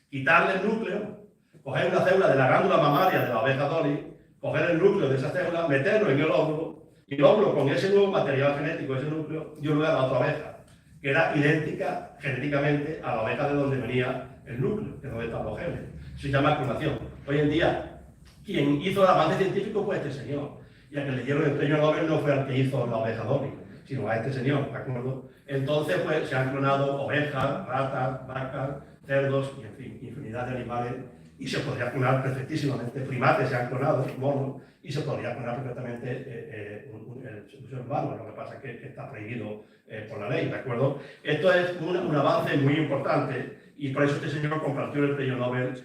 Speaker 4: quitarle el núcleo, coger una célula de la glándula mamaria de la oveja Dolly, coger el núcleo de esa célula, meterlo en el óvulo, y el óvulo con ese nuevo material genético, ese núcleo, dio lugar a otra oveja, que era idéntica genéticamente a la oveja de donde venía el núcleo, que es donde están los genes. Se llama clonación. Hoy en día, quien hizo el avance científico fue este señor, y al que le dieron el premio Nobel no fue al que hizo la oveja Dolly, sino a este señor, ¿de acuerdo? Entonces, pues, se han clonado ovejas, ratas, vacas, cerdos y, en fin, infinidad de animales, y se podría clonar perfectísimamente. Primates se han clonado, monos, y se podría clonar perfectamente el ser humano. Lo que pasa es que está prohibido por la ley, ¿de acuerdo? Esto es un avance muy importante, y por eso este señor compartió el premio Nobel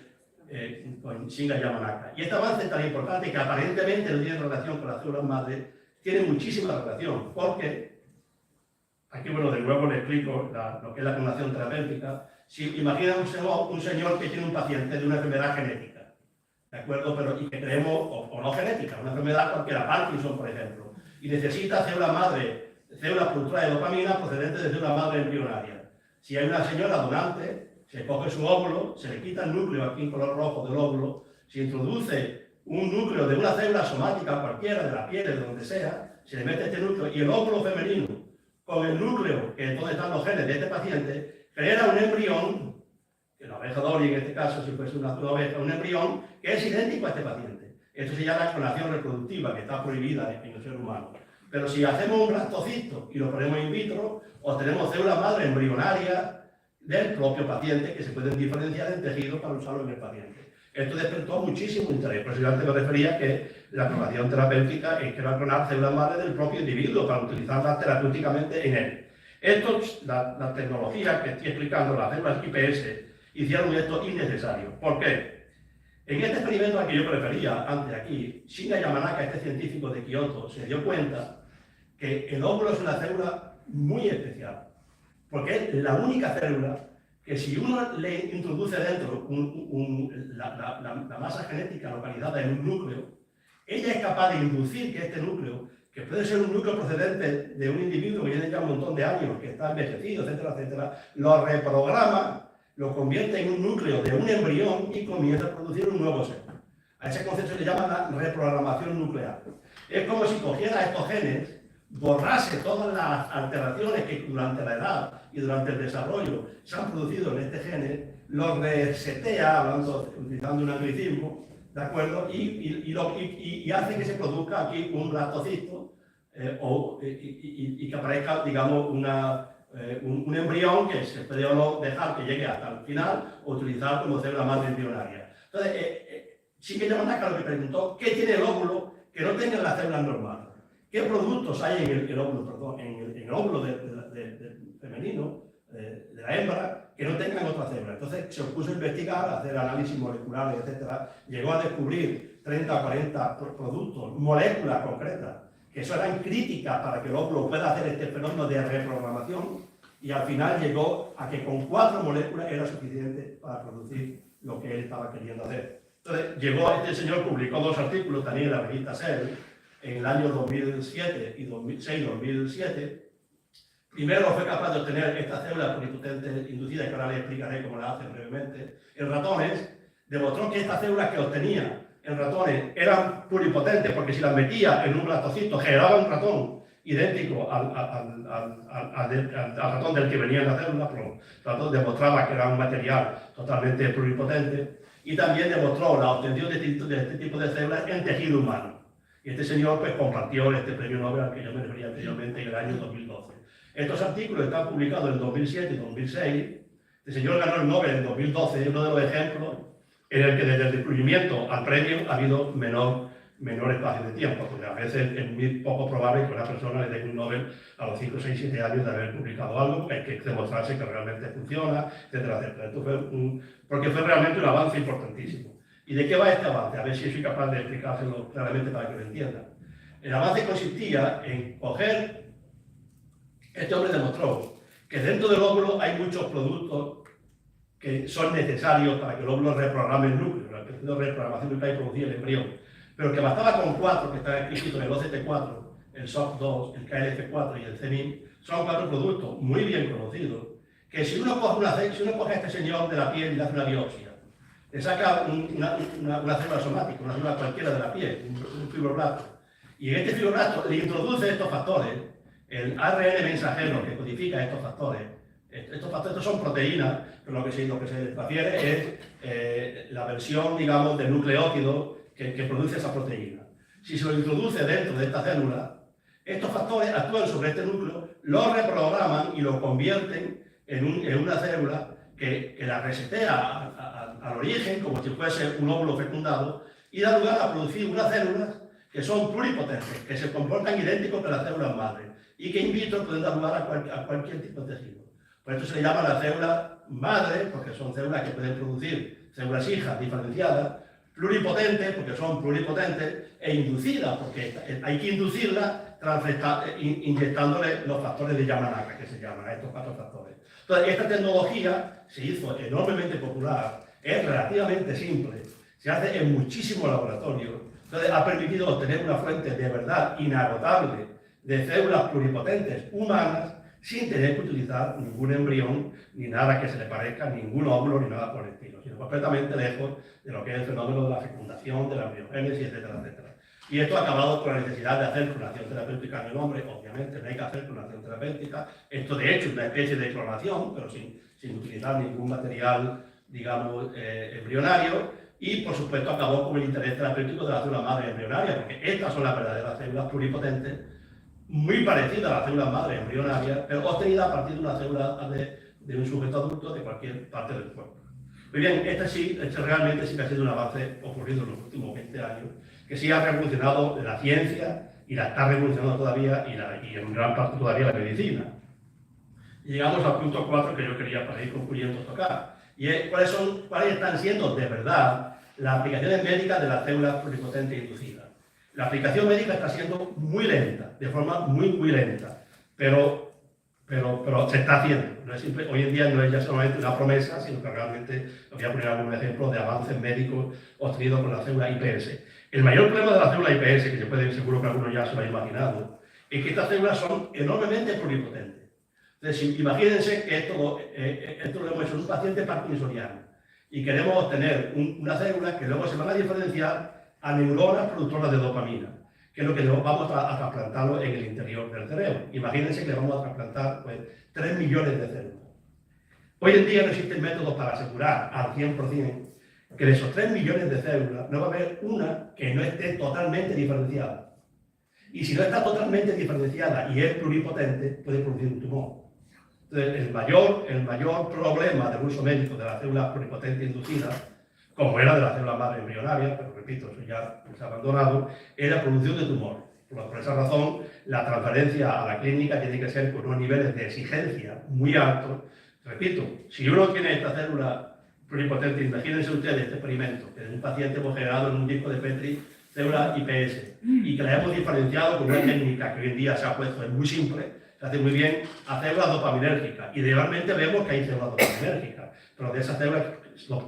Speaker 4: con Shinya Yamanaka. Y este avance es tan importante que aparentemente no tiene relación con las células madre, tiene muchísima relación, porque, aquí, bueno, de nuevo le explico lo que es la clonación terapéutica. Si imagina un señor que tiene un paciente de una enfermedad genética, ¿de acuerdo? Pero, y que creemos, o no genética, una enfermedad cualquiera, Parkinson, por ejemplo, y necesita células madre, células productoras de dopamina procedentes de una madre embrionaria. Si hay una señora donante, se coge su óvulo, se le quita el núcleo aquí en color rojo del óvulo, se introduce un núcleo de una célula somática cualquiera, de la piel, de donde sea, se le mete este núcleo y el óvulo femenino, con el núcleo, que es donde están los genes de este paciente, genera un embrión, que la oveja Dolly en este caso, si fuese una oveja, un embrión que es idéntico a este paciente. Esto se llama clonación reproductiva, que está prohibida en el ser humano. Pero si hacemos un blastocisto y lo ponemos in vitro, obtenemos células madre embrionarias del propio paciente que se pueden diferenciar en tejido para usarlo en el paciente. Esto despertó muchísimo interés. Por eso yo antes me refería que la clonación terapéutica es que va a clonar células madre del propio individuo para utilizarlas terapéuticamente en él. La tecnología que estoy explicando, las células IPS, hicieron esto innecesario. ¿Por qué? En este experimento al que yo me refería antes aquí, Shinya Yamanaka, este científico de Kioto, se dio cuenta que el óvulo es una célula muy especial, porque es la única célula que si uno le introduce dentro la masa genética localizada en un núcleo, ella es capaz de inducir que este núcleo, que puede ser un núcleo procedente de un individuo que tiene ya un montón de años, que está envejecido, etcétera, etcétera, lo reprograma, lo convierte en un núcleo de un embrión y comienza a producir un nuevo ser. A ese concepto se le llama la reprogramación nuclear. Es como si cogiera estos genes, borrase todas las alteraciones que durante la edad y durante el desarrollo se han producido en este gene, lo resetea, utilizando un anglicismo, ¿de acuerdo? Y hace que se produzca aquí un blastocisto y que aparezca, digamos, un embrión que se puede o no dejar que llegue hasta el final o utilizar como célula madre embrionaria. Entonces, sí que Yamanaka lo que preguntó, ¿qué tiene el óvulo que no tengan las células normales? ¿Qué productos hay en el óvulo, femenino, de la hembra, que no tengan otra célula? Entonces se puso a investigar, a hacer análisis moleculares, etc. Llegó a descubrir 30 o 40 productos, moléculas concretas, que eso eran críticas para que el óvulo pueda hacer este fenómeno de reprogramación, y al final llegó a que con 4 moléculas era suficiente para producir lo que él estaba queriendo hacer. Entonces llegó, este señor publicó 2 artículos también en la revista Cell, en el año 2007 y 2006-2007. Primero fue capaz de obtener esta célula pluripotente inducida, que ahora les explicaré cómo la hace brevemente, en ratones. Demostró que estas células que obtenía en ratones eran pluripotentes, porque si las metía en un blastocito generaba un ratón idéntico al ratón del que venía la célula, pero el ratón demostraba que era un material totalmente pluripotente, y también demostró la obtención de este tipo de células en tejido humano. Y este señor pues compartió este premio Nobel al que yo me refería anteriormente en el año 2012. Estos artículos están publicados en 2007 y 2006. El señor ganó el Nobel en 2012, uno de los ejemplos en el que desde el descubrimiento al premio ha habido menor espacio de tiempo, porque a veces es muy poco probable que una persona le dé un Nobel a los 5, 6, 7 años de haber publicado algo, hay que demostrarse que realmente funciona, etcétera, etcétera. Esto porque fue realmente un avance importantísimo. ¿Y de qué va este avance? A ver si soy capaz de explicárselo claramente para que lo entiendan. El avance consistía en coger. Este hombre demostró que dentro del óvulo hay muchos productos que son necesarios para que el óvulo reprograme el núcleo, el proceso de reprogramación que hay producir el embrión, pero que bastaba con 4 que están escritos en el OCT4, el SOC2, el KLF4 y el CEMIN. Son 4 productos muy bien conocidos, que si uno coge a este señor de la piel y le hace una biopsia, le saca una célula somática, una célula cualquiera de la piel, un fibroblasto, y en este fibroblasto le introduce estos factores, el ARN mensajero que codifica estos factores. Estos son proteínas, pero lo que se refiere es la versión, digamos, del nucleótido que produce esa proteína. Si se lo introduce dentro de esta célula, estos factores actúan sobre este núcleo, lo reprograman y lo convierten en una célula que la resetea al origen, como si fuese un óvulo fecundado, y da lugar a producir unas células que son pluripotentes, que se comportan idénticos que las células madre, y que in vitro pueden dar lugar a cualquier tipo de tejido. Por esto se le llama la célula madre, porque son células que pueden producir células hijas diferenciadas, pluripotentes, porque son pluripotentes, e inducidas, porque hay que inducirlas inyectándole los factores de Yamanaka, que se llaman a estos 4 factores. Entonces, esta tecnología se hizo enormemente popular, es relativamente simple, se hace en muchísimos laboratorios, entonces ha permitido obtener una fuente de verdad inagotable de células pluripotentes humanas sin tener que utilizar ningún embrión, ni nada que se le parezca, ningún óvulo, ni nada por el estilo, sino completamente lejos de lo que es el fenómeno de la fecundación, de la embriogénesis, etcétera, etcétera. Y esto ha acabado con la necesidad de hacer clonación terapéutica en el hombre. Obviamente no hay que hacer clonación terapéutica. Esto de hecho es una especie de clonación, pero sin utilizar ningún material, digamos, embrionario. Y por supuesto acabó con el interés terapéutico de la célula madre embrionaria, porque estas son las verdaderas células pluripotentes, muy parecidas a las células madre embrionarias, pero obtenidas a partir de una célula de un sujeto adulto de cualquier parte del cuerpo. Muy bien, este realmente sí que ha sido un avance ocurrido en los últimos 20 años, que sí ha revolucionado la ciencia y la está revolucionando todavía y en gran parte todavía la medicina. Y llegamos al punto 4 que yo quería para ir concluyendo tocar, y es cuáles están siendo de verdad las aplicaciones médicas de las células pluripotentes inducidas. La aplicación médica está siendo muy lenta, de forma muy lenta, pero se está haciendo. No es simple, hoy en día no es ya solamente una promesa, sino que realmente, os voy a poner algún ejemplo de avances médicos obtenidos con la célula iPS. El mayor problema de la célula iPS, que se puede, seguro que algunos ya se lo han imaginado, es que estas células son enormemente pluripotentes. Entonces, imagínense que esto lo hemos hecho en un paciente parkinsoniano y queremos obtener una célula que luego se van a diferenciar a neuronas productoras de dopamina, que es lo que vamos a trasplantarlo en el interior del cerebro. Imagínense que le vamos a trasplantar pues, 3 millones de células. Hoy en día no existen métodos para asegurar al 100% que de esos 3 millones de células no va a haber una que no esté totalmente diferenciada. Y si no está totalmente diferenciada y es pluripotente, puede producir un tumor. Entonces, el mayor problema del uso médico de las células pluripotentes inducidas, como era de la célula madre embrionaria, pero repito, eso ya se ha abandonado, es la producción de tumor. Por esa razón, la transferencia a la clínica tiene que ser con unos niveles de exigencia muy altos. Repito, si uno tiene esta célula pluripotente, imagínense ustedes este experimento, que de un paciente hemos generado en un disco de Petri células IPS y que la hemos diferenciado con una técnica que hoy en día se ha puesto, es muy simple, se hace muy bien, a células dopaminérgicas. Idealmente vemos que hay células dopaminérgicas, pero de esas células,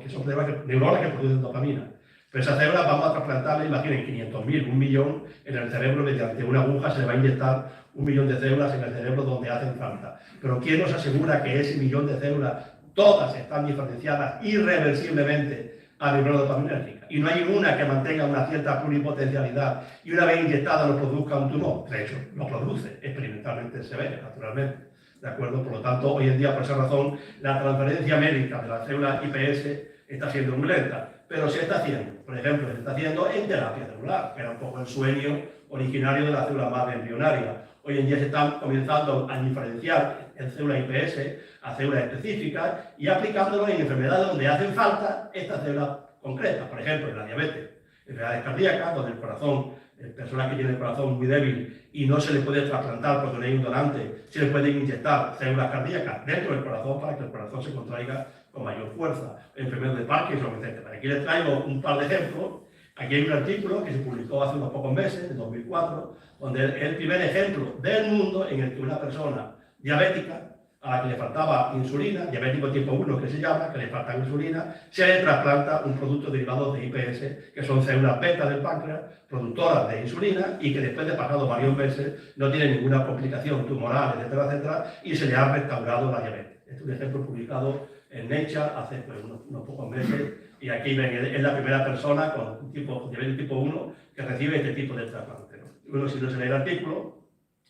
Speaker 4: que son neuronas que producen dopamina. Pero esas células vamos a trasplantarlas, imaginen, 500.000, 1 millón en el cerebro, mediante una aguja se le va a inyectar 1 millón de células en el cerebro donde hacen falta. Pero ¿quién nos asegura que ese millón de células todas están diferenciadas irreversiblemente a neurona dopaminérgica? Y no hay una que mantenga una cierta pluripotencialidad y una vez inyectada no produzca un tumor. De hecho, lo produce, experimentalmente se ve, naturalmente. ¿De acuerdo? Por lo tanto, hoy en día, por esa razón, la transferencia médica de las células IPS está siendo muy lenta. Pero se está haciendo. Por ejemplo, se está haciendo en terapia celular, que era un poco el sueño originario de la célula madre embrionaria. Hoy en día se están comenzando a diferenciar en células IPS a células específicas y aplicándolo en enfermedades donde hacen falta estas células concretas. Por ejemplo, en la diabetes, enfermedades cardíacas, donde el corazón, personas que tienen el corazón muy débil y no se le puede trasplantar porque no hay un donante, se le pueden inyectar células cardíacas dentro del corazón para que el corazón se contraiga con mayor fuerza. Enfermedades de Parkinson, etc. Aquí les traigo un par de ejemplos. Aquí hay un artículo que se publicó hace unos pocos meses, en 2004, donde es el primer ejemplo del mundo en el que una persona diabética, a la que le faltaba insulina, diabético tipo 1 que se llama, que le falta insulina, se le trasplanta un producto derivado de IPS, que son células beta del páncreas, productoras de insulina, y que después de pasado varios meses no tiene ninguna complicación tumoral, etcétera, etcétera, y se le ha restaurado la diabetes. Este es un ejemplo publicado en Nature hace pues, unos pocos meses, y aquí ven, es la primera persona con diabetes tipo 1 que recibe este tipo de trasplante. Bueno, si no se lee el artículo,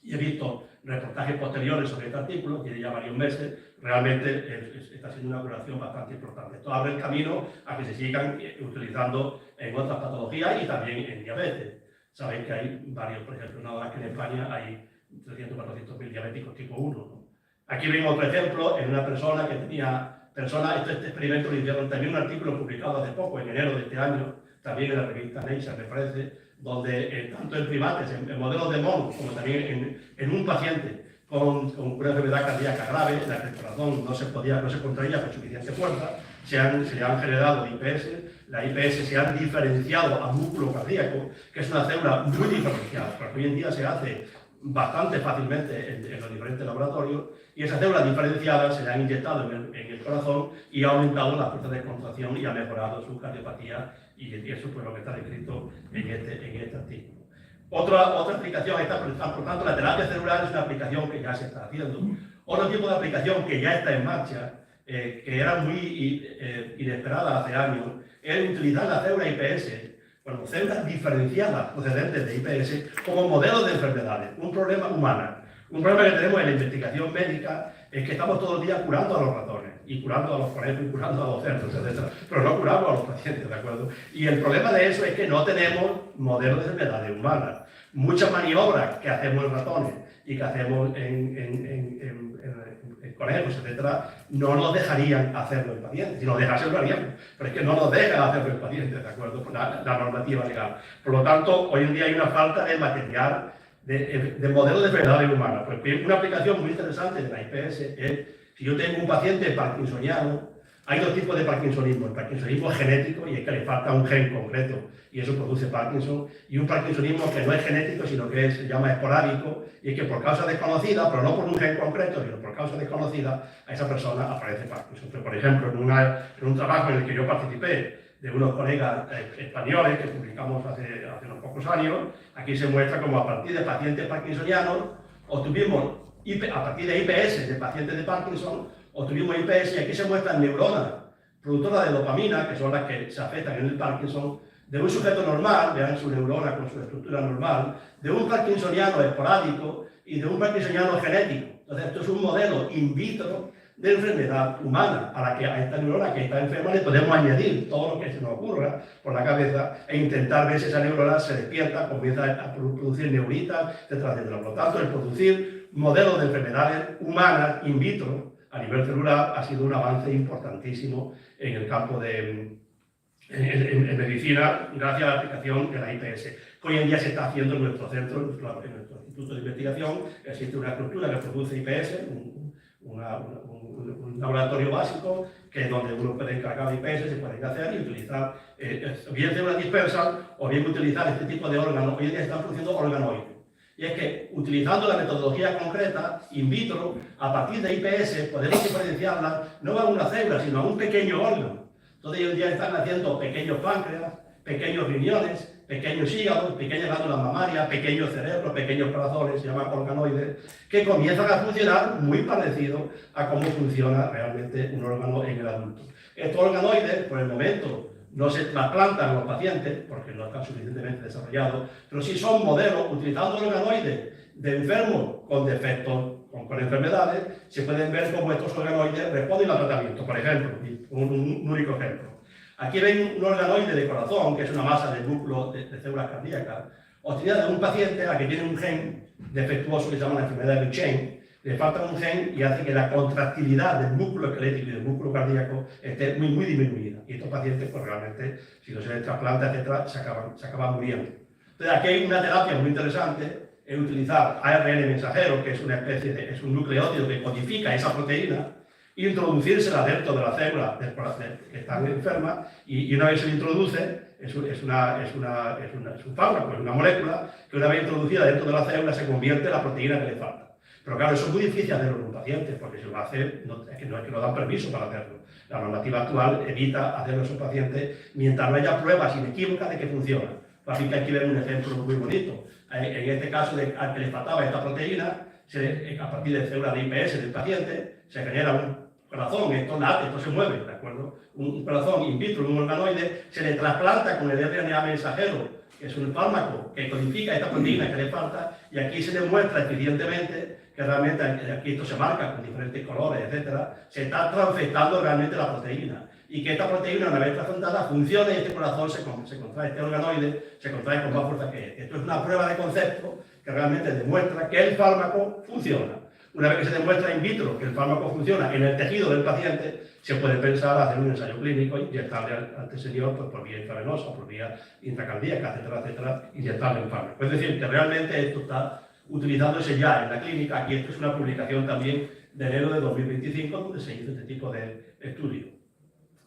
Speaker 4: y he visto reportajes posteriores sobre este artículo, tiene ya varios meses, realmente está siendo una curación bastante importante. Esto abre el camino a que se sigan utilizando en otras patologías y también en diabetes. Sabéis que hay varios, por ejemplo, nada más que en España hay 300 o 400.000 diabéticos tipo 1. ¿no? Aquí ven otro ejemplo en una persona que tenía... este experimento lo hicieron también un artículo publicado hace poco, en enero de este año, también en la revista Nature, me parece, donde tanto en primates, en modelos de mono, como también en un paciente con una enfermedad cardíaca grave, en la que el corazón no se contraía con suficiente fuerza, se le han generado IPS, la IPS se han diferenciado a músculo cardíaco, que es una célula muy diferenciada, porque hoy en día se hace bastante fácilmente en los diferentes laboratorios, y esas células diferenciadas se le han inyectado en el corazón y ha aumentado la fuerza de contracción y ha mejorado su cardiopatía, y eso es lo que está descrito en este artículo. Otra aplicación, por tanto, la terapia celular es una aplicación que ya se está haciendo. Otro tipo de aplicación que ya está en marcha, que era muy inesperada hace años, es utilizar la célula IPS, bueno, células diferenciadas procedentes de IPS como modelos de enfermedades, un problema humano. Un problema que tenemos en la investigación médica es que estamos todo el día curando a los ratones, y curando a los conejos, y curando a los cerdos, etc. Pero no curamos a los pacientes, ¿de acuerdo? Y el problema de eso es que no tenemos modelos de enfermedades humanas. Muchas maniobras que hacemos en ratones y que hacemos en conejos, etc., no nos dejarían hacerlo en pacientes. Si nos dejasen lo haríamos, pero es que no nos dejan hacerlo en pacientes, ¿de acuerdo? Por la normativa legal. Por lo tanto, hoy en día hay una falta de material de modelos de enfermedades humanas. Pues una aplicación muy interesante de la IPS es, si yo tengo un paciente parkinsoniano, hay dos tipos de parkinsonismo. El parkinsonismo genético, y es que le falta un gen concreto, y eso produce Parkinson, y un parkinsonismo que no es genético, sino que se llama esporádico, y es que por causa desconocida, pero no por un gen concreto, sino por causa desconocida, a esa persona aparece Parkinson. Pero, por ejemplo, en un trabajo en el que yo participé, de unos colegas españoles que publicamos hace unos pocos años, aquí se muestra como a partir de pacientes parkinsonianos obtuvimos, a partir de IPS de pacientes de Parkinson, obtuvimos IPS, y aquí se muestran neuronas productoras de dopamina, que son las que se afectan en el Parkinson, de un sujeto normal, vean su neurona con su estructura normal, de un parkinsoniano esporádico y de un parkinsoniano genético. Entonces, esto es un modelo in vitro de enfermedad humana, a esta neurona que está enferma le podemos añadir todo lo que se nos ocurra por la cabeza e intentar ver si esa neurona se despierta, comienza a producir neuritas, etcétera, etcétera. Por lo tanto, el producir modelos de enfermedades humanas in vitro a nivel celular ha sido un avance importantísimo en el campo de en medicina, gracias a la aplicación de la IPS, que hoy en día se está haciendo en nuestro centro, en nuestro instituto de investigación. Existe una estructura que produce IPS, un laboratorio básico, que es donde uno puede encargar de IPS, se pueden hacer y utilizar, bien células dispersas o bien utilizar este tipo de órganos. Hoy en día se están produciendo organoides. Y es que, utilizando la metodología concreta, in vitro, a partir de IPS, podemos diferenciarla no a una célula, sino a un pequeño órgano. Entonces, hoy en día están haciendo pequeños páncreas, pequeños riñones, pequeños hígados, pequeñas glándulas mamarias, pequeños cerebros, pequeños corazones, se llaman organoides, que comienzan a funcionar muy parecido a cómo funciona realmente un órgano en el adulto. Estos organoides, por el momento, no se trasplantan a los pacientes, porque no están suficientemente desarrollados, pero sí son modelos, utilizando organoides de enfermos con defectos, con enfermedades, se pueden ver cómo estos organoides responden al tratamiento. Por ejemplo, un único ejemplo. Aquí ven un organoide de corazón, que es una masa de núcleo de células cardíacas, obtenida de un paciente a que tiene un gen defectuoso que se llama la enfermedad de Duchenne. Le falta un gen y hace que la contractilidad del músculo esquelético y del músculo cardíaco esté muy disminuida. Y estos pacientes, pues realmente, si no se les trasplanta, etcétera, se acaban muriendo. Entonces, aquí hay una terapia muy interesante en utilizar ARN mensajero, que es una especie de, es un nucleótido que codifica esa proteína, e introducírsela dentro de la célula que están enfermas, y una vez se le introduce, es un fármaco, es una molécula que una vez introducida dentro de la célula se convierte en la proteína que le falta. Pero claro, eso es muy difícil hacerlo en un paciente, porque si lo hace, es que no dan permiso para hacerlo. La normativa actual evita hacerlo en sus pacientes mientras no haya pruebas inequívocas de que funciona. Así que aquí ven un ejemplo muy bonito. En este caso, al que le faltaba esta proteína, a partir de células de IPS del paciente, se genera un corazón, esto late, esto se mueve, ¿de acuerdo? Un corazón in vitro, un organoide, se le trasplanta con el RNA mensajero, que es un fármaco que codifica esta proteína que le falta, y aquí se demuestra eficientemente que realmente, aquí esto se marca con diferentes colores, etcétera, se está transfectando realmente la proteína. Y que esta proteína, una vez trasplantada, funcione y este corazón se contrae, este organoide se contrae con más fuerza que él. Esto es una prueba de concepto que realmente demuestra que el fármaco funciona. Una vez que se demuestra in vitro que el fármaco funciona en el tejido del paciente, se puede pensar hacer un ensayo clínico e inyectarle a este señor pues, por vía intravenosa, por vía intracardíaca, etcétera, etcétera, inyectarle el fármaco. Es decir, que realmente esto está utilizándose ya en la clínica, y esto es una publicación también de enero de 2025, donde se hizo este tipo de estudio.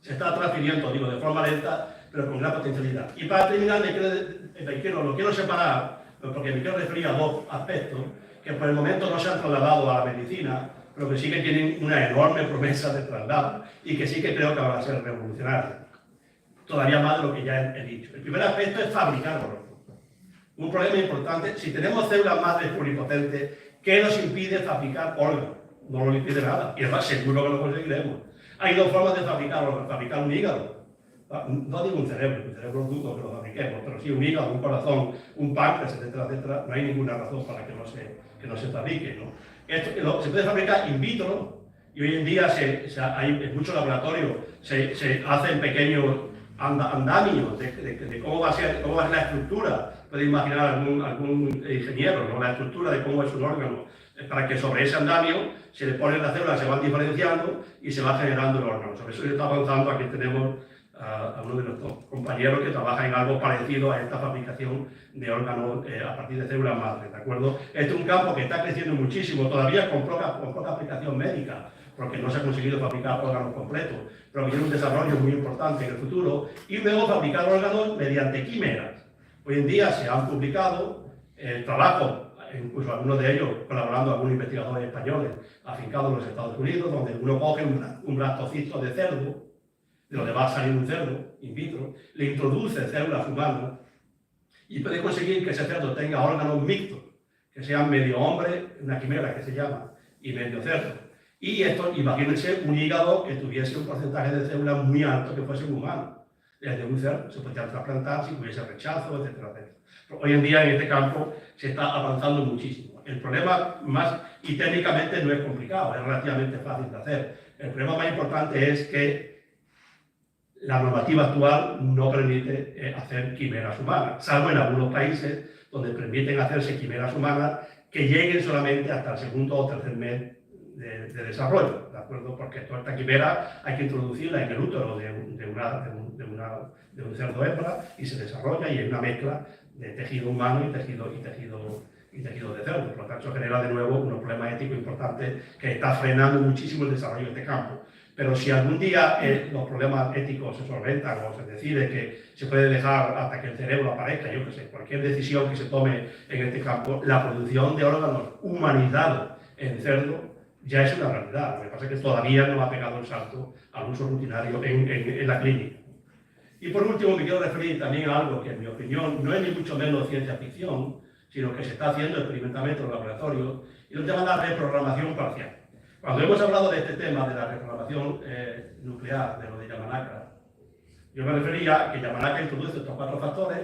Speaker 4: Se está transfiriendo, digo, de forma lenta, pero con gran potencialidad. Y para terminar, lo quiero separar, porque me quiero referir a dos aspectos que por el momento no se han trasladado a la medicina, pero que sí que tienen una enorme promesa de traslado y que sí que creo que van a ser revolucionarios. Todavía más de lo que ya he dicho. El primer aspecto es fabricar órganos. Un problema importante, si tenemos células madres pluripotentes, ¿qué nos impide fabricar órganos? No nos impide nada, y es más seguro que lo conseguiremos. Hay dos formas de fabricar órganos: fabricar un hígado. No digo un cerebro dudo que lo fabriquemos, pero sí un hígado, un corazón, un páncreas, etcétera, etcétera. No hay ninguna razón para que no se fabrique, ¿no? Esto se puede fabricar in vitro, y hoy en día hay en muchos laboratorios se hacen pequeños andamios de cómo va a ser la estructura. Puede imaginar algún ingeniero, ¿no? La estructura de cómo es un órgano, para que sobre ese andamio se le ponen las células, se van diferenciando y se va generando el órgano. Sobre eso se está avanzando. Aquí tenemos a uno de nuestros compañeros que trabaja en algo parecido a esta fabricación de órganos a partir de células madres, ¿de acuerdo? Este es un campo que está creciendo muchísimo, todavía con poca aplicación médica, porque no se ha conseguido fabricar órganos completos, pero viene un desarrollo muy importante en el futuro, y luego fabricar órganos mediante quimeras. Hoy en día se han publicado trabajos, incluso algunos de ellos colaborando algunos investigadores españoles afincados en los Estados Unidos, donde uno coge un blastocito de cerdo, de donde va a salir un cerdo in vitro, le introduce células humanas y puede conseguir que ese cerdo tenga órganos mixtos, que sean medio hombre, una quimera que se llama, y medio cerdo. Y esto, imagínense un hígado que tuviese un porcentaje de células muy alto que fuese humano. de un cerdo, se podían trasplantar si hubiese rechazo, etcétera, etcétera. Pero hoy en día en este campo se está avanzando muchísimo. El problema más, y técnicamente no es complicado, es relativamente fácil de hacer. El problema más importante es que la normativa actual no permite hacer quimeras humanas, salvo en algunos países donde permiten hacerse quimeras humanas que lleguen solamente hasta el segundo o tercer mes de desarrollo, ¿de acuerdo? Porque toda esta quimera hay que introducirla en el útero de un cerdo hembra y se desarrolla y hay una mezcla de tejido humano y tejido de cerdo. Por lo tanto, genera de nuevo unos problemas éticos importantes que está frenando muchísimo el desarrollo de este campo. Pero si algún día los problemas éticos se solventan o se decide que se puede dejar hasta que el cerebro aparezca, yo que sé, cualquier decisión que se tome en este campo, la producción de órganos humanizados en cerdo ya es una realidad. Lo que pasa es que todavía no ha pegado el salto al uso rutinario en la clínica. Y por último, me quiero referir también a algo que, en mi opinión, no es ni mucho menos ciencia ficción, sino que se está haciendo experimentalmente en los laboratorios, y lo llaman la reprogramación parcial. Cuando hemos hablado de este tema de la reprogramación nuclear, de lo de Yamanaka, yo me refería a que Yamanaka introduce estos 4 factores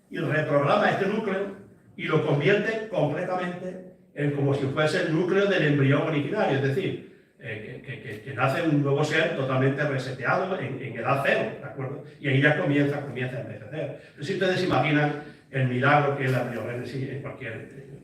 Speaker 4: y reprograma este núcleo y lo convierte completamente en como si fuese el núcleo del embrión originario, es decir, que nace un nuevo ser totalmente reseteado en edad cero, ¿de acuerdo? Y ahí ya comienza a envejecer. Pero si ustedes imaginan el milagro que es la embriogénesis en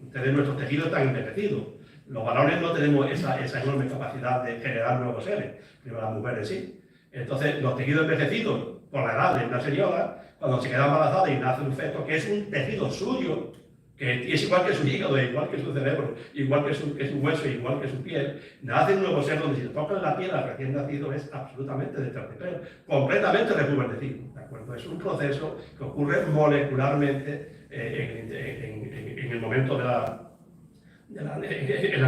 Speaker 4: ustedes nuestros tejidos están envejecidos. Los varones no tenemos esa enorme capacidad de generar nuevos seres, pero las mujeres sí. Entonces, los tejidos envejecidos, por la edad de una señora, cuando se queda embarazada y nace un feto, que es un tejido suyo, que es igual que su hígado, igual que su cerebro, igual que su hueso, igual que su piel, nace un nuevo ser donde si le tocan la piel al recién nacido es absolutamente de terciopelo, completamente rejuvenecido, ¿de acuerdo? Es un proceso que ocurre molecularmente en el momento de la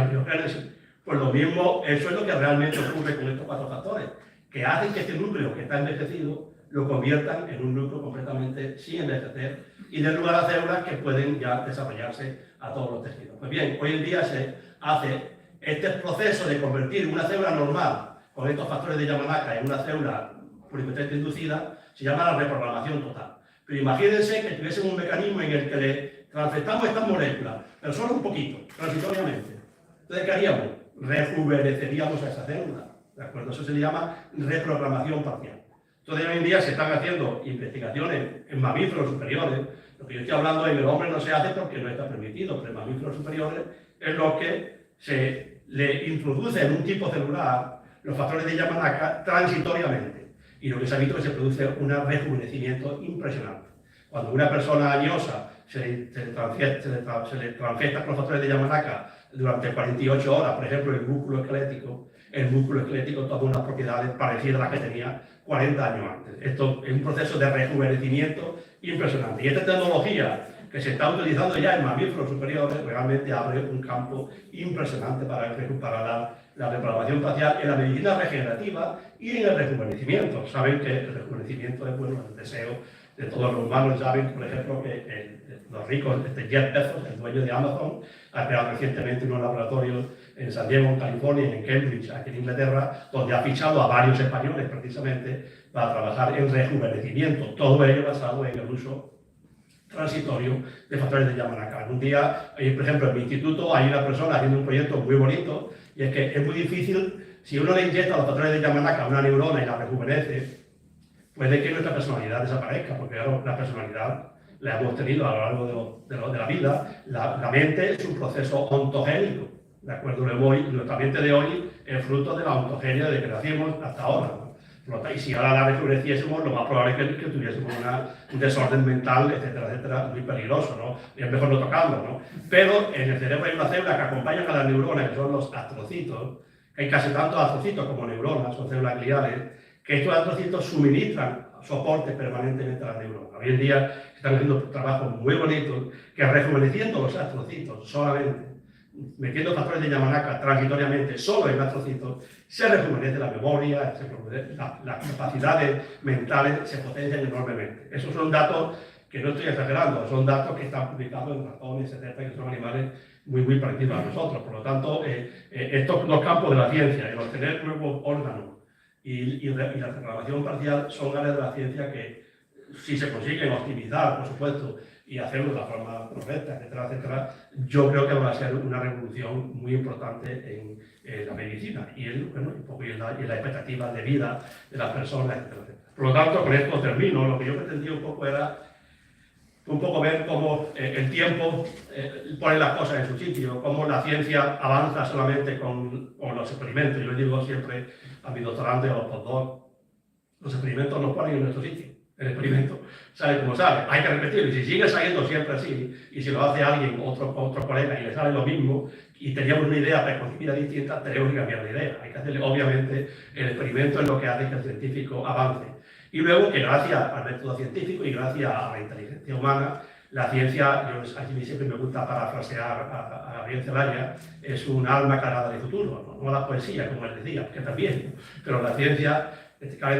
Speaker 4: embriogénesis. Pues lo mismo, eso es lo que realmente ocurre con estos 4 factores, que hacen que este núcleo que está envejecido lo conviertan en un núcleo completamente sin envejecer y den lugar a células que pueden ya desarrollarse a todos los tejidos. Pues bien, hoy en día se hace este proceso de convertir una célula normal con estos factores de Yamanaka en una célula pluripotente inducida, se llama la reprogramación total. Pero imagínense que tuviesen un mecanismo en el que le transfectamos estas moléculas, pero solo un poquito, transitoriamente. Entonces, ¿qué haríamos? Rejuveneceríamos a esa célula, ¿de acuerdo? Eso se le llama reprogramación parcial. Entonces, hoy en día se están haciendo investigaciones en mamíferos superiores. Lo que yo estoy hablando en el hombre no se hace porque no está permitido, pero en mamíferos superiores es lo que se le introduce en un tipo celular los factores de Yamanaka transitoriamente. Y lo que se ha visto es que se produce un rejuvenecimiento impresionante. Cuando una persona añosa se le transfiesta con los factores de Yamanaka durante 48 horas, por ejemplo, el músculo esquelético toma unas propiedades parecidas a las que tenía 40 años antes. Esto es un proceso de rejuvenecimiento impresionante. Y esta tecnología que se está utilizando ya en mamíferos superiores realmente abre un campo impresionante para la reprogramación facial en la medicina regenerativa y en el rejuvenecimiento. Saben que el rejuvenecimiento es bueno, el deseo de todos los humanos. Saben, por ejemplo, que los ricos, Jeff Bezos, el dueño de Amazon, ha creado recientemente unos laboratorios en San Diego, en California, y en Cambridge, aquí en Inglaterra, donde ha fichado a varios españoles precisamente para trabajar en rejuvenecimiento. Todo ello basado en el uso transitorio de factores de Yamanaka. Un día, por ejemplo, en mi instituto hay una persona haciendo un proyecto muy bonito, y es que es muy difícil, si uno le inyecta los factores de Yamanaka a una neurona y la rejuvenece, puede que nuestra personalidad desaparezca, porque claro, la personalidad la hemos tenido a lo largo de la vida. La mente es un proceso ontogénico, ¿de acuerdo? Nuestra mente de hoy es fruto de la ontogenia de que nacimos hasta ahora, ¿no? Y si ahora la rejuveneciésemos, lo más probable es que tuviésemos un desorden mental, etcétera, etcétera, muy peligroso, ¿no? Y es mejor no tocarlo, ¿no? Pero en el cerebro hay una célula que acompaña a las neuronas, que son los astrocitos, que hay casi tantos astrocitos como neuronas, son células gliales, que estos astrocitos suministran soporte permanentemente a las neuronas. Hoy en día están haciendo trabajos muy bonitos que rejuveneciendo los astrocitos solamente, metiendo factores de Yamanaka transitoriamente solo en astrocitos, se rejuvenece la memoria, las capacidades mentales se potencian enormemente. Esos son datos que no estoy exagerando, son datos que están publicados en ratones, etcétera, que son animales muy, muy parecidos a nosotros. Por lo tanto, estos dos campos de la ciencia, el obtener nuevos órganos y la reprogramación parcial, son áreas de la ciencia que si se consiguen optimizar, por supuesto, y hacerlo de la forma correcta, etcétera, etcétera, yo creo que va a ser una revolución muy importante en la medicina y, bueno, un poco en la expectativa de vida de las personas, etcétera, etcétera. Por lo tanto, con esto termino. Lo que yo pretendía un poco era ver cómo el tiempo pone las cosas en su sitio, cómo la ciencia avanza solamente con los experimentos. Yo le digo siempre a mis doctorandos y a los postdocs, los experimentos nos ponen en nuestro sitio. El experimento sale como sale, hay que repetirlo, y si sigue saliendo siempre así, y si lo hace alguien, otro colega, y le sale lo mismo, y teníamos una idea preconcebida distinta, tenemos que cambiar de idea. Hay que hacerle, obviamente, el experimento es lo que hace que el científico avance. Y luego que gracias al método científico y gracias a la inteligencia humana, la ciencia, a mí siempre me gusta parafrasear a Gabriel Celaya, es un alma cargada de futuro, no la poesía, como él decía, que también, pero la ciencia,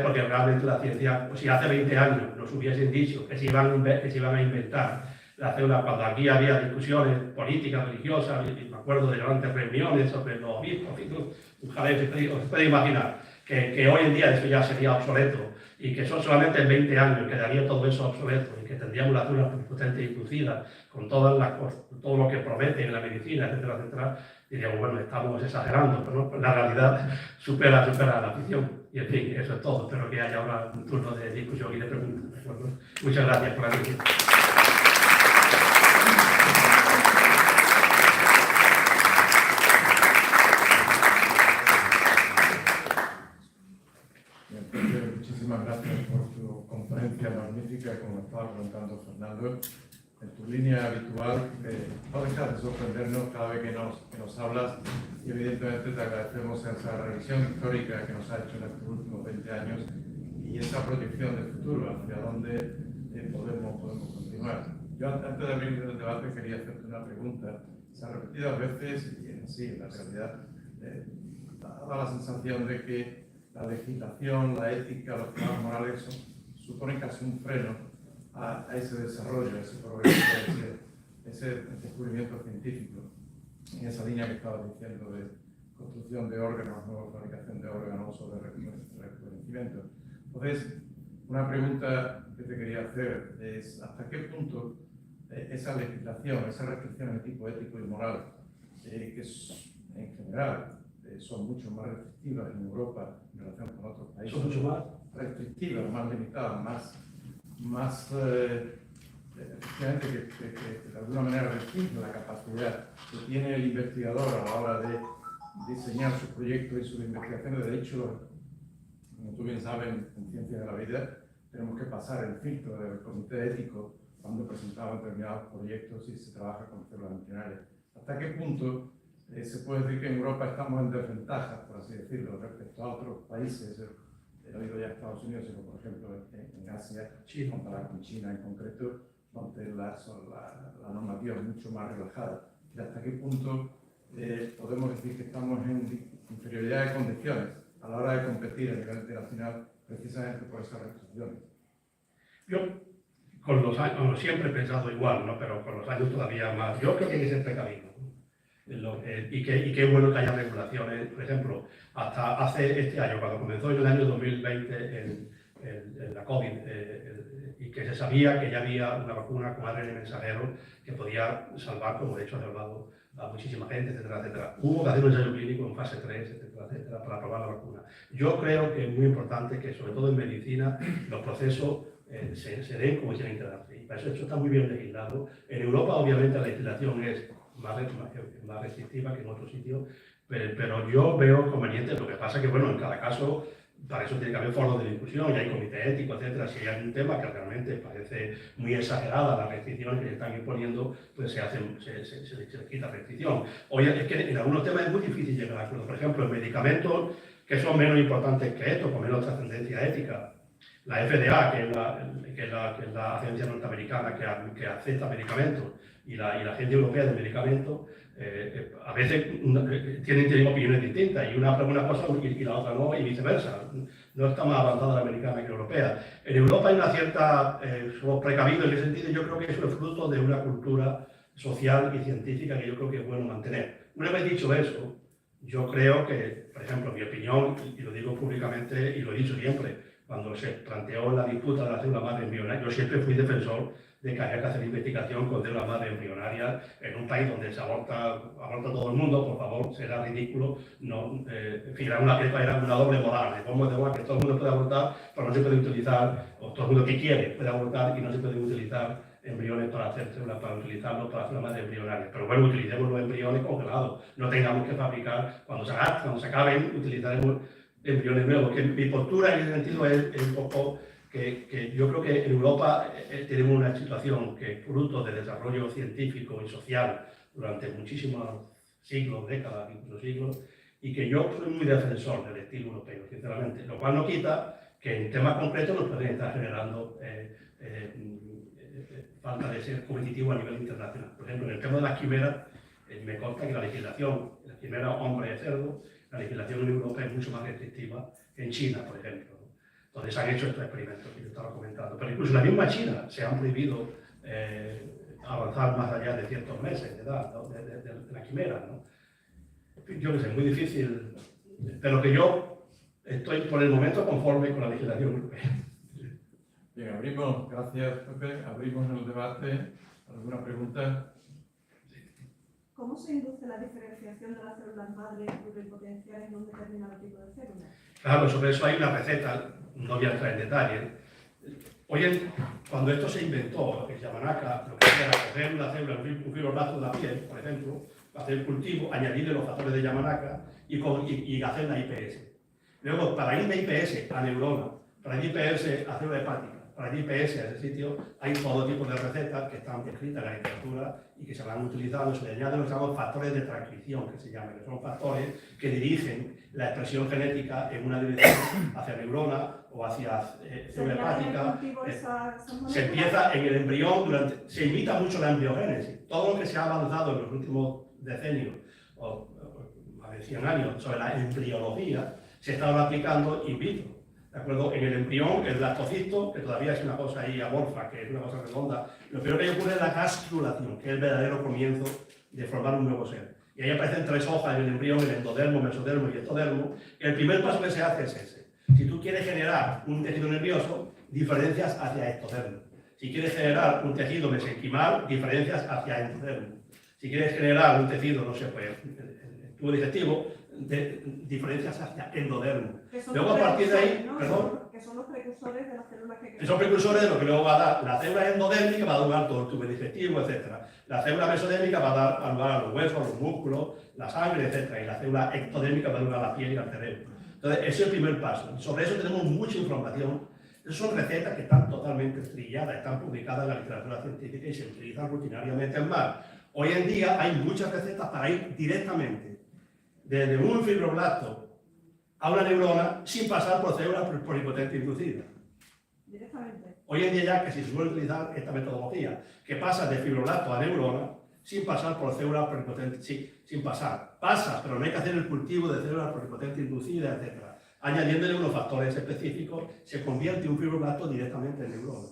Speaker 4: porque realmente la ciencia, pues si hace 20 años nos hubiesen dicho que se iban a inventar las células, cuando aquí había discusiones políticas, religiosas, y me acuerdo de grandes reuniones sobre los obispos, un jaleo, os puede imaginar que hoy en día eso ya sería obsoleto, y que son solamente en 20 años quedaría todo eso obsoleto, y que tendríamos las células potentes y inducidas con todo lo que promete en la medicina, etcétera, etcétera, diríamos, bueno, estamos exagerando, pero ¿no? La realidad supera la ficción. Y en fin, eso es todo. Espero que haya ahora un turno de discusión y de preguntas. ¿De acuerdo? Muchas gracias por la atención.
Speaker 2: Muchísimas gracias por tu conferencia magnífica, como estaba comentando Fernando. En tu línea habitual, no dejas de sorprendernos cada vez que nos hablas, y evidentemente te agradecemos esa revisión histórica que nos ha hecho en estos últimos 20 años y esa proyección del futuro, hacia dónde podemos continuar. Yo antes de abrir el debate quería hacerte una pregunta. Se ha repetido a veces, y en la realidad da la sensación de que la legislación, la ética, los temas morales suponen casi un freno a ese desarrollo, a ese progreso, ese descubrimiento científico, en esa línea que estabas diciendo de construcción de órganos, nueva fabricación de órganos o de rejuvenecimiento. Entonces, una pregunta que te quería hacer es ¿hasta qué punto esa legislación, esas restricciones de tipo ético y moral, que en general son mucho más restrictivas en Europa en relación con otros países?
Speaker 4: ¿Son mucho más?
Speaker 2: Restrictivas, más limitadas, más efectivamente que de alguna manera restringe la capacidad que tiene el investigador a la hora de diseñar sus proyectos y sus investigaciones. De hecho, como tú bien sabes, en Ciencias de la Vida tenemos que pasar el filtro del comité ético cuando presentamos determinados proyectos y se trabaja con células embrionarias. ¿Hasta qué punto se puede decir que en Europa estamos en desventaja, por así decirlo, respecto a otros países? No digo ya Estados Unidos, sino por ejemplo en Asia, comparado con China en concreto, donde la normativa es mucho más relajada. ¿Y hasta qué punto podemos decir que estamos en inferioridad de condiciones a la hora de competir a nivel internacional precisamente por esas restricciones?
Speaker 4: Yo, con los años, siempre he pensado igual, ¿no? Pero con los años todavía más. Yo creo que hay que ser precavido. Y que es bueno que haya regulaciones. Por ejemplo, hasta hace este año, cuando comenzó en el año 2020 la COVID, y que se sabía que ya había una vacuna con ARN mensajero que podía salvar, como de hecho ha salvado a muchísima gente, etcétera, etcétera. Hubo que hacer un ensayo clínico en fase 3, etcétera, etcétera, para probar la vacuna. Yo creo que es muy importante que, sobre todo en medicina, los procesos se den como tienen que darse. Y para eso está muy bien legislado. En Europa, obviamente, la legislación es más restrictiva que en otros sitios, pero yo veo conveniente. Lo que pasa es que, bueno, en cada caso, para eso tiene que haber foros de discusión y hay comité ético, etcétera. Si hay un tema que realmente parece muy exagerada la restricción que le están imponiendo, pues se le quita restricción. Oye, es que en algunos temas es muy difícil llegar a acuerdo. Por ejemplo, en medicamentos que son menos importantes que esto, con menos trascendencia ética. La FDA, que es la agencia norteamericana que acepta medicamentos, y la Agencia Europea de Medicamentos, a veces tienen opiniones distintas, y una aprueba una cosa y la otra no, y viceversa. No está más avanzada la americana que la europea. En Europa hay una cierta, somos precavidos en ese sentido, y yo creo que eso es fruto de una cultura social y científica que yo creo que es bueno mantener. Una vez dicho eso, yo creo que, por ejemplo, mi opinión, y lo digo públicamente y lo he dicho siempre, cuando se planteó la disputa de la célula madre embrionaria, yo siempre fui defensor de que había que hacer investigación con células madre embrionarias en un país donde se aborta todo el mundo. Por favor, será ridículo. No, en fin, era una doble moral. De forma que todo el mundo puede abortar, pero no se puede utilizar, o todo el mundo que quiere puede abortar y no se pueden utilizar embriones para hacer células, para utilizarlos para células madre embrionarias. Pero bueno, utilicemos los embriones congelados. No tengamos que fabricar, cuando se acaben, utilizaremos embriones nuevos. Que mi postura en ese sentido es un poco que yo creo que en Europa tenemos una situación que es fruto de desarrollo científico y social durante muchísimos siglos, décadas, incluso siglos, y que yo soy muy defensor del estilo europeo, sinceramente, lo cual no quita que en temas concretos nos pueden estar generando falta de ser competitivo a nivel internacional. Por ejemplo, en el tema de las quimeras, me consta que la quimera hombre-cerdo, la legislación en Europa es mucho más restrictiva que en China, por ejemplo, ¿no? Donde se han hecho estos experimentos que yo estaba comentando. Pero incluso en la misma China se han prohibido avanzar más allá de ciertos meses de edad, ¿no? de la quimera, ¿no? Yo que sé, es muy difícil, pero que yo estoy por el momento conforme con la legislación europea.
Speaker 2: Bien, abrimos, gracias Pepe, abrimos el debate. ¿Alguna pregunta?
Speaker 5: ¿Cómo se induce la diferenciación de las células madre pluripotenciales en un determinado tipo de células?
Speaker 4: Claro, sobre eso hay una receta, no voy a entrar en detalle. Cuando esto se inventó, el Yamanaka, lo que hacía era coger una célula, un fibroblasto de la piel, por ejemplo, hacer el cultivo, añadirle los factores de Yamanaka y hacer la IPS. Luego, para ir de IPS a neurona, para ir de IPS a célula hepática, para ir de IPS a ese sitio, hay todo tipo de recetas que están descritas en la literatura y que se van utilizando. Se le añaden los llamados factores de transcripción, que se llaman, que son factores que dirigen la expresión genética en una dirección hacia neurona o hacia célula hepática. Se empieza en el embrión, se imita mucho la embriogénesis. Todo lo que se ha avanzado en los últimos decenios o más de 100 años sobre la embriología se está aplicando in vitro. ¿De acuerdo? En el embrión, el blastocisto, que todavía es una cosa ahí amorfa, que es una cosa redonda, lo primero que ocurre es la gastrulación, que es el verdadero comienzo de formar un nuevo ser. Y ahí aparecen 3 hojas en el embrión, el endodermo, mesodermo y ectodermo. El primer paso que se hace es ese. Si tú quieres generar un tejido nervioso, diferencias hacia ectodermo. Si quieres generar un tejido mesenquimal, diferencias hacia endodermo. Si quieres generar un tejido, no sé, pues, el tubo digestivo, diferencias hacia endodermo. Luego a partir de ahí,
Speaker 5: ¿no?
Speaker 4: perdón,
Speaker 5: Que son los precursores de las células que
Speaker 4: son precursores de lo que luego va a dar la célula endodérmica, va a dar lugar a todo el tubo digestivo, etc. La célula mesodérmica va a dar lugar a los huesos, a los músculos, la sangre, etc. Y la célula ectodérmica va a dar lugar a la piel y al cerebro. Entonces, ese es el primer paso. Y sobre eso tenemos mucha información. Esas son recetas que están totalmente trilladas, están publicadas en la literatura científica y se utilizan rutinariamente. Es más, hoy en día hay muchas recetas para ir directamente desde un fibroblasto a una neurona sin pasar por células pluripotentes inducidas.
Speaker 5: directamente.
Speaker 4: Hoy en día ya que si se suele utilizar esta metodología, que pasa de fibroblasto a neurona sin pasar por células pluripotentes, sí, sin pasar. Pasa, pero no hay que hacer el cultivo de células pluripotentes inducidas, etc. Añadiéndole unos factores específicos, se convierte un fibroblasto directamente en neurona.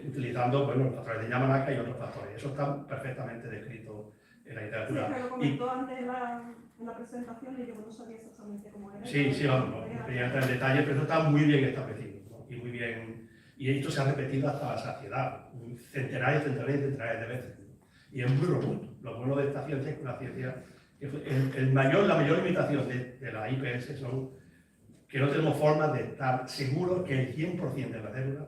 Speaker 4: Utilizando, bueno, los factores de Yamanaka y otros factores. Eso está perfectamente descrito en la literatura.
Speaker 5: Sí, que lo comentó antes en la presentación y yo no sabía exactamente cómo era.
Speaker 4: Sí, vamos, no quería entrar en detalle, pero eso está muy bien establecido, ¿no? Y muy bien, y esto se ha repetido hasta la saciedad, centenares y centenares y centenares de veces, ¿no? Y es muy robusto. Lo bueno de esta ciencia es que la ciencia, la mayor limitación de la IPS son que no tenemos forma de estar seguros que el 100% de las células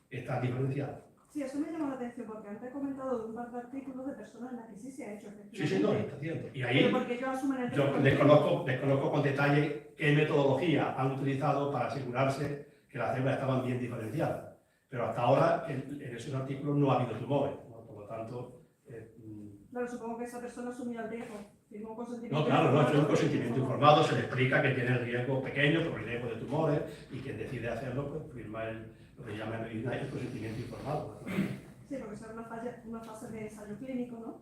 Speaker 4: están diferenciadas.
Speaker 5: Sí, eso me llamó la atención porque antes he comentado de un par de artículos de personas en las que sí se ha hecho efectivamente.
Speaker 4: Sí, no, está haciendo. Y ahí
Speaker 5: pero porque ellos asumen el
Speaker 4: yo desconozco con detalle qué metodología han utilizado para asegurarse que las células estaban bien diferenciadas. Pero hasta ahora en esos artículos no ha habido tumores, ¿no? Por lo tanto...
Speaker 5: Claro, supongo que esa persona asumió el riesgo. Firmó un consentimiento.
Speaker 4: No, claro, no, es un consentimiento informado, se le explica que tiene el riesgo pequeño, pero el riesgo de tumores, y quien decide hacerlo, pues firma lo que llama en medicina el consentimiento informado, ¿no?
Speaker 5: Sí, porque eso es una fase de ensayo clínico, ¿no?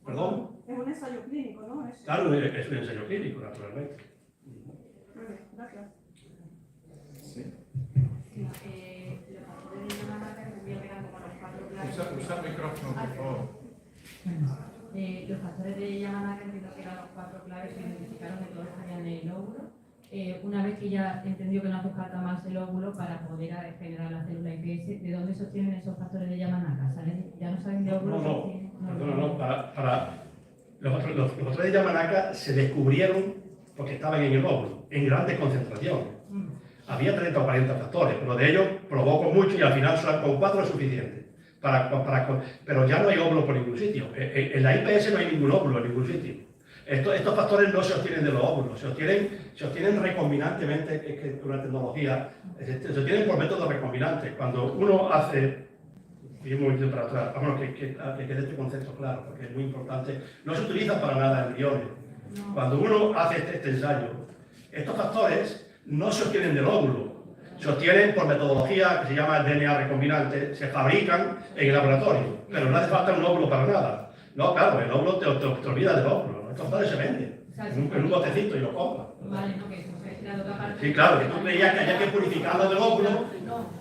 Speaker 4: ¿Perdón?
Speaker 5: Es un ensayo clínico, ¿no?
Speaker 4: Claro, es un ensayo clínico, naturalmente.
Speaker 5: Muy bien, gracias.
Speaker 2: Sí.
Speaker 6: Los factores de Yamanaka entendía que eran como los 4 claves.
Speaker 2: Usa el micrófono, por favor.
Speaker 6: Los factores de Yamanaka entiendo que eran los 4 claves que identificaron que todos estarían en el óvulo una vez que ya entendió que no hace falta más el óvulo para poder generar la célula IPS, ¿de dónde se obtienen esos factores de Yamanaka? ¿Ya no saben de óvulos?
Speaker 4: Los factores de Yamanaka se descubrieron porque estaban en el óvulo, en grandes concentraciones. Había 30 o 40 factores, pero de ellos probó con mucho y al final solo con 4 es suficiente. Pero ya no hay óvulo por ningún sitio. En la IPS no hay ningún óvulo en ningún sitio. Estos factores no se obtienen de los óvulos, se obtienen recombinantemente, que es una tecnología, se obtienen por métodos recombinantes. Cuando uno hace, y un momentito para atrás, vamos, que quede este concepto claro, porque es muy importante, no se utilizan para nada embriones. Cuando uno hace este ensayo, estos factores no se obtienen del óvulo, se obtienen por metodología que se llama DNA recombinante, se fabrican en el laboratorio, pero no hace falta un óvulo para nada. No, claro, el óvulo te olvida del óvulo, ¿no? Estos factores se venden en un botecito y lo compras.
Speaker 6: Vale, no, que eso se ha tirado otra parte.
Speaker 4: Sí, claro, que tú creías que había que purificarlo del óvulo.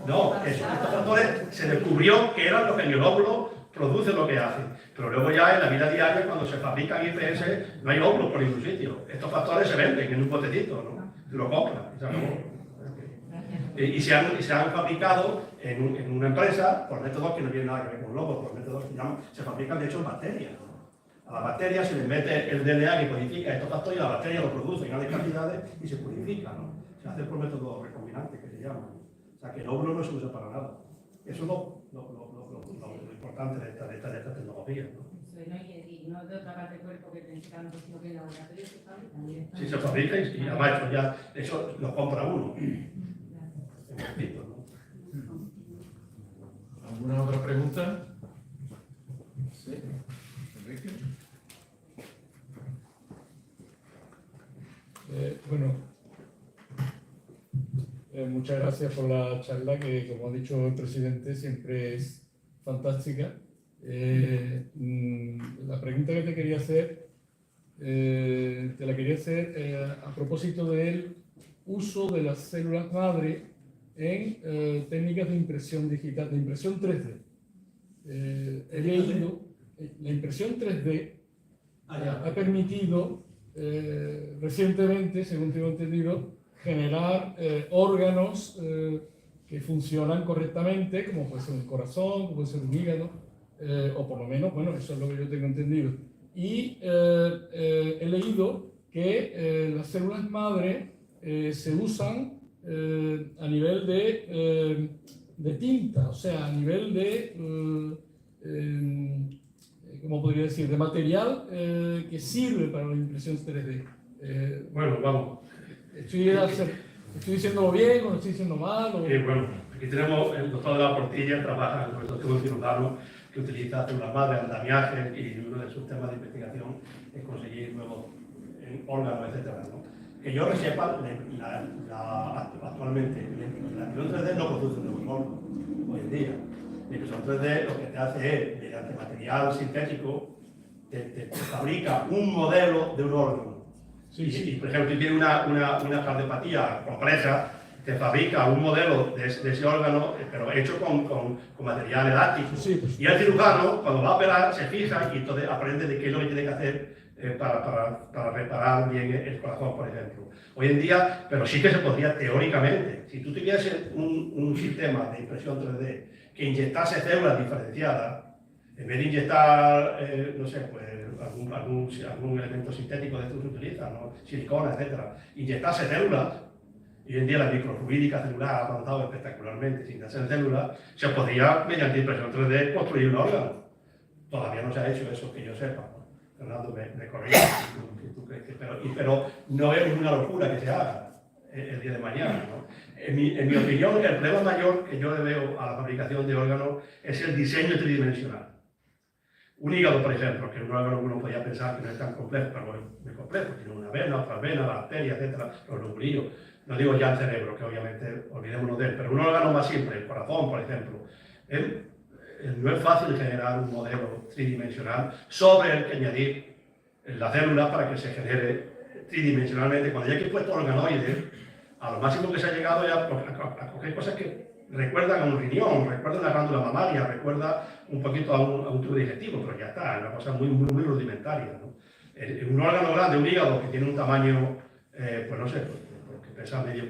Speaker 4: No, estos factores se descubrió que eran los que en el óvulo producen lo que hacen. Pero luego ya en la vida diaria, cuando se fabrican IPS, no hay óvulos por ningún sitio. Estos factores se venden en un botecito, ¿no? Lo compras y se acabó. Y se han fabricado en una empresa por métodos que no tienen nada que ver con lobos, por métodos que se fabrican de hecho en bacterias. A las bacterias se les mete el DNA que codifica estos factores y las bacterias lo producen en grandes cantidades y se purifica, ¿no? Se hace por métodos recombinantes que se llaman. O sea que el óvulo no se usa para nada. Eso es lo importante de esta tecnología, ¿no?
Speaker 6: Y no de otra parte del cuerpo que necesitan, sino que el laboratorio se fabrica directamente.
Speaker 4: Sí, se fabrica y además ya, de hecho, lo compra uno.
Speaker 2: ¿Alguna otra pregunta? Sí, Enrique.
Speaker 7: Muchas gracias por la charla que, como ha dicho el presidente, siempre es fantástica. La pregunta que te quería hacer, a propósito del uso de las células madre en técnicas de impresión digital, de impresión 3D. He leído, la impresión 3D ha permitido recientemente, según tengo entendido, generar órganos que funcionan correctamente, como puede ser un corazón, como puede ser un hígado, o por lo menos, bueno, eso es lo que yo tengo entendido. Y he leído que las células madre se usan a nivel de tinta, o sea, a nivel de, ¿cómo podría decir?, de material que sirve para la impresión 3D.
Speaker 4: Bueno, vamos.
Speaker 7: ¿Estoy diciéndolo bien o estoy diciendo mal?
Speaker 4: Bueno, aquí tenemos el doctor de la Portilla, trabaja en el doctor cirujano que utiliza células madre, andamiajes, y uno de sus temas de investigación es conseguir nuevos órganos, etc., ¿no? Que yo sepa, actualmente la impresión 3D no produce nuevos órganos hoy en día. La impresión 3D lo que te hace es, mediante material sintético, te fabrica un modelo de un órgano. Y, por ejemplo, si tienes una cardiopatía compleja, te fabrica un modelo de ese órgano, pero hecho con material elástico. Y el cirujano, cuando va a operar, se fija y entonces aprende de qué es lo que tiene que hacer para reparar bien el corazón, por ejemplo. Hoy en día, pero sí que se podría teóricamente, si tú tuvieses un sistema de impresión 3D que inyectase células diferenciadas, en vez de inyectar, no sé, pues algún elemento sintético de estos que se utiliza, ¿no? Silicona, etc., inyectase células, y hoy en día la microfluídica celular ha avanzado espectacularmente sin hacer células, se podría, mediante impresión 3D, construir un órgano. Todavía no se ha hecho eso, que yo sepa, ¿no? Fernando, me corrige si tú crees que... Pero no es una locura que se haga el día de mañana, ¿no? En mi opinión, el problema mayor que yo le veo a la fabricación de órganos es el diseño tridimensional. Un hígado, por ejemplo, que un órgano uno podría pensar que no es tan complejo, pero es muy complejo. Tiene una vena, otra vena, la arteria, etcétera, los lobulillos. No digo ya el cerebro, que obviamente olvidémonos de él, pero un órgano más simple, el corazón, por ejemplo. No es fácil generar un modelo tridimensional sobre el que añadir la célula para que se genere tridimensionalmente. Cuando ya hay puesto organoides, a lo máximo que se ha llegado ya a coger cosas que recuerdan a un riñón, recuerdan a una glándula mamaria, recuerda un poquito a un tubo digestivo, pero ya está, es una cosa muy rudimentaria, ¿no? Un órgano grande, un hígado que tiene un tamaño, pues no sé, pesa medio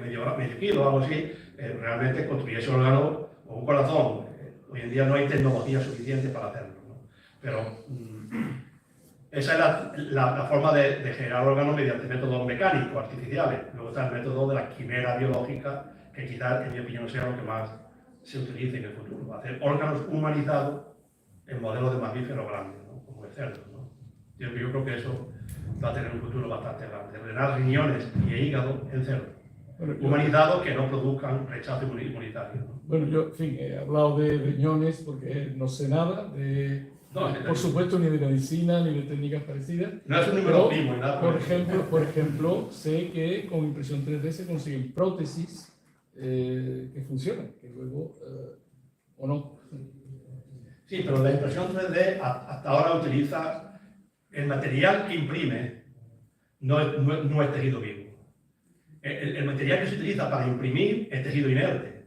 Speaker 4: kilo o algo así, realmente construir ese órgano o un corazón. Hoy en día no hay tecnología suficiente para hacerlo, ¿no? Pero esa es la forma de generar órganos mediante métodos mecánicos, artificiales. Luego está el método de la quimera biológica, que quizás, en mi opinión, sea lo que más se utilice en el futuro. Hacer órganos humanizados en modelos de mamíferos grandes, ¿no? Como el cerdo, ¿no? Yo creo que eso va a tener un futuro bastante grande. Drenar riñones y hígado en cerdos.
Speaker 7: Bueno,
Speaker 4: Humanizados que no produzcan rechazo inmunitario, ¿no?
Speaker 7: bueno, yo, en fin, he hablado de riñones porque no sé nada, por supuesto, ni de medicina, ni de técnicas parecidas.
Speaker 4: No es un número primo, nada.
Speaker 7: Por ejemplo, sé que con impresión 3D se consiguen prótesis que funcionan, que luego, o no.
Speaker 4: Sí, pero la impresión 3D hasta ahora utiliza el material que imprime, no es tejido vivo. El material que se utiliza para imprimir es tejido inerte.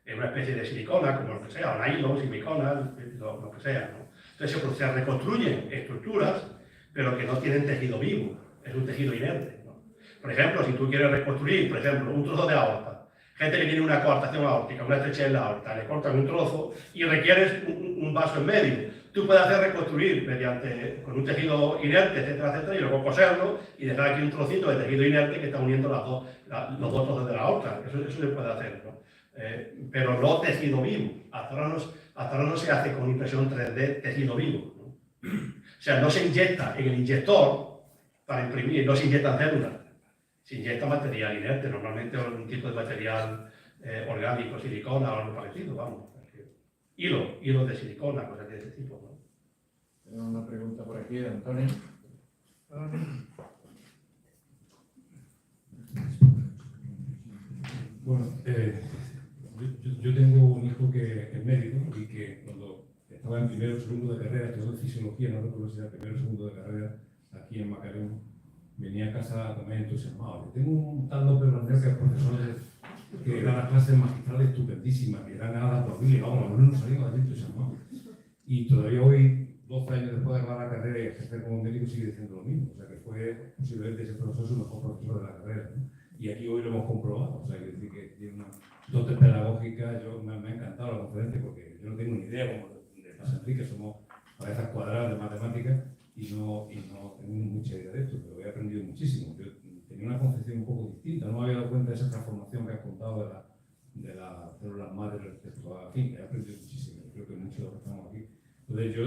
Speaker 4: Es una especie de silicona, como lo que sea, o nylon, silicona, lo que sea, ¿no? Entonces se reconstruyen estructuras, pero que no tienen tejido vivo, es un tejido inerte, ¿no? Por ejemplo, si tú quieres reconstruir, por ejemplo, un trozo de aorta, gente que tiene una coartación aórtica, una estrechez en la aorta, le cortan un trozo y requieres un vaso en medio. Tú puedes hacer reconstruir con un tejido inerte, etcétera, etcétera, y luego coserlo y dejar aquí un trocito de tejido inerte que está uniendo los dos trozos de la aorta. Eso se puede hacer, ¿no? Pero no tejido vivo. Hasta ahora no se hace con impresión 3D tejido vivo, ¿no? O sea, no se inyecta en el inyector para imprimir, no se inyectan células, se inyecta material inerte, normalmente un tipo de material orgánico, silicona o algo parecido, vamos. Hilo de silicona, cosas de ese tipo, ¿no?
Speaker 2: Tengo una pregunta por aquí de Antonio.
Speaker 8: Bueno, yo tengo un hijo que es médico y que cuando estaba en primero o segundo de carrera, estudió de fisiología, no recuerdo si era primero o segundo de carrera, aquí en Macarena, venía a casa también entusiasmado. Tengo un tal López Randel que es profesor que da las clases magistrales estupendísimas, que dan nada aplaudible, vamos, los alumnos salimos de entusiasmados. Y todavía hoy, 12 años después de acabar la carrera y ejercer como médico, sigue diciendo lo mismo. O sea, que fue posiblemente ese profesor su mejor profesor de la carrera, ¿no? Y aquí hoy lo hemos comprobado. O sea, que decir que tiene una dote pedagógica. Me ha encantado la conferencia porque yo no tengo ni idea, como le pasa a Enrique, somos cabezas cuadradas de matemáticas y no tengo mucha idea de esto, pero he aprendido muchísimo. Yo tenía una concepción un poco distinta, no me había dado cuenta de esa transformación que has contado de las células madre respecto a... En fin, he aprendido muchísimo, creo que muchos de los que estamos aquí. Entonces yo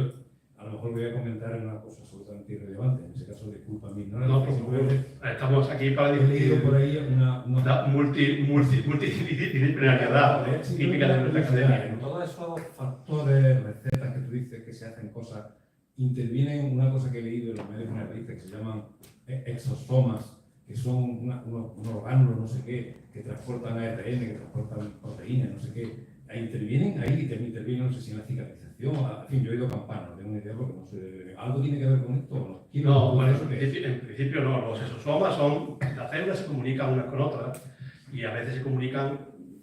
Speaker 8: a lo mejor voy a comentar una cosa absolutamente irrelevante, en ese caso disculpa mi ignorancia.
Speaker 4: No, por favor, estamos aquí para
Speaker 8: he leído por
Speaker 4: discutir
Speaker 8: ahí una
Speaker 4: multidisciplinariedad típica de nuestra academia.
Speaker 8: En todos esos factores, recetas que tú dices que se hacen cosas, intervienen una cosa que he leído en los medios generalistas que se llaman exosomas, que son unos orgánulos, no sé qué, que transportan ARN, que transportan proteínas, no sé qué. Intervienen ahí y también intervienen, no sé si en la cicatrización, en fin, yo he oído campanas, no tengo ni idea porque no sé, ¿algo tiene que ver con esto o no?
Speaker 4: No, bueno, en principio no, los exosomas son, las células se comunican unas con otras y a veces se comunican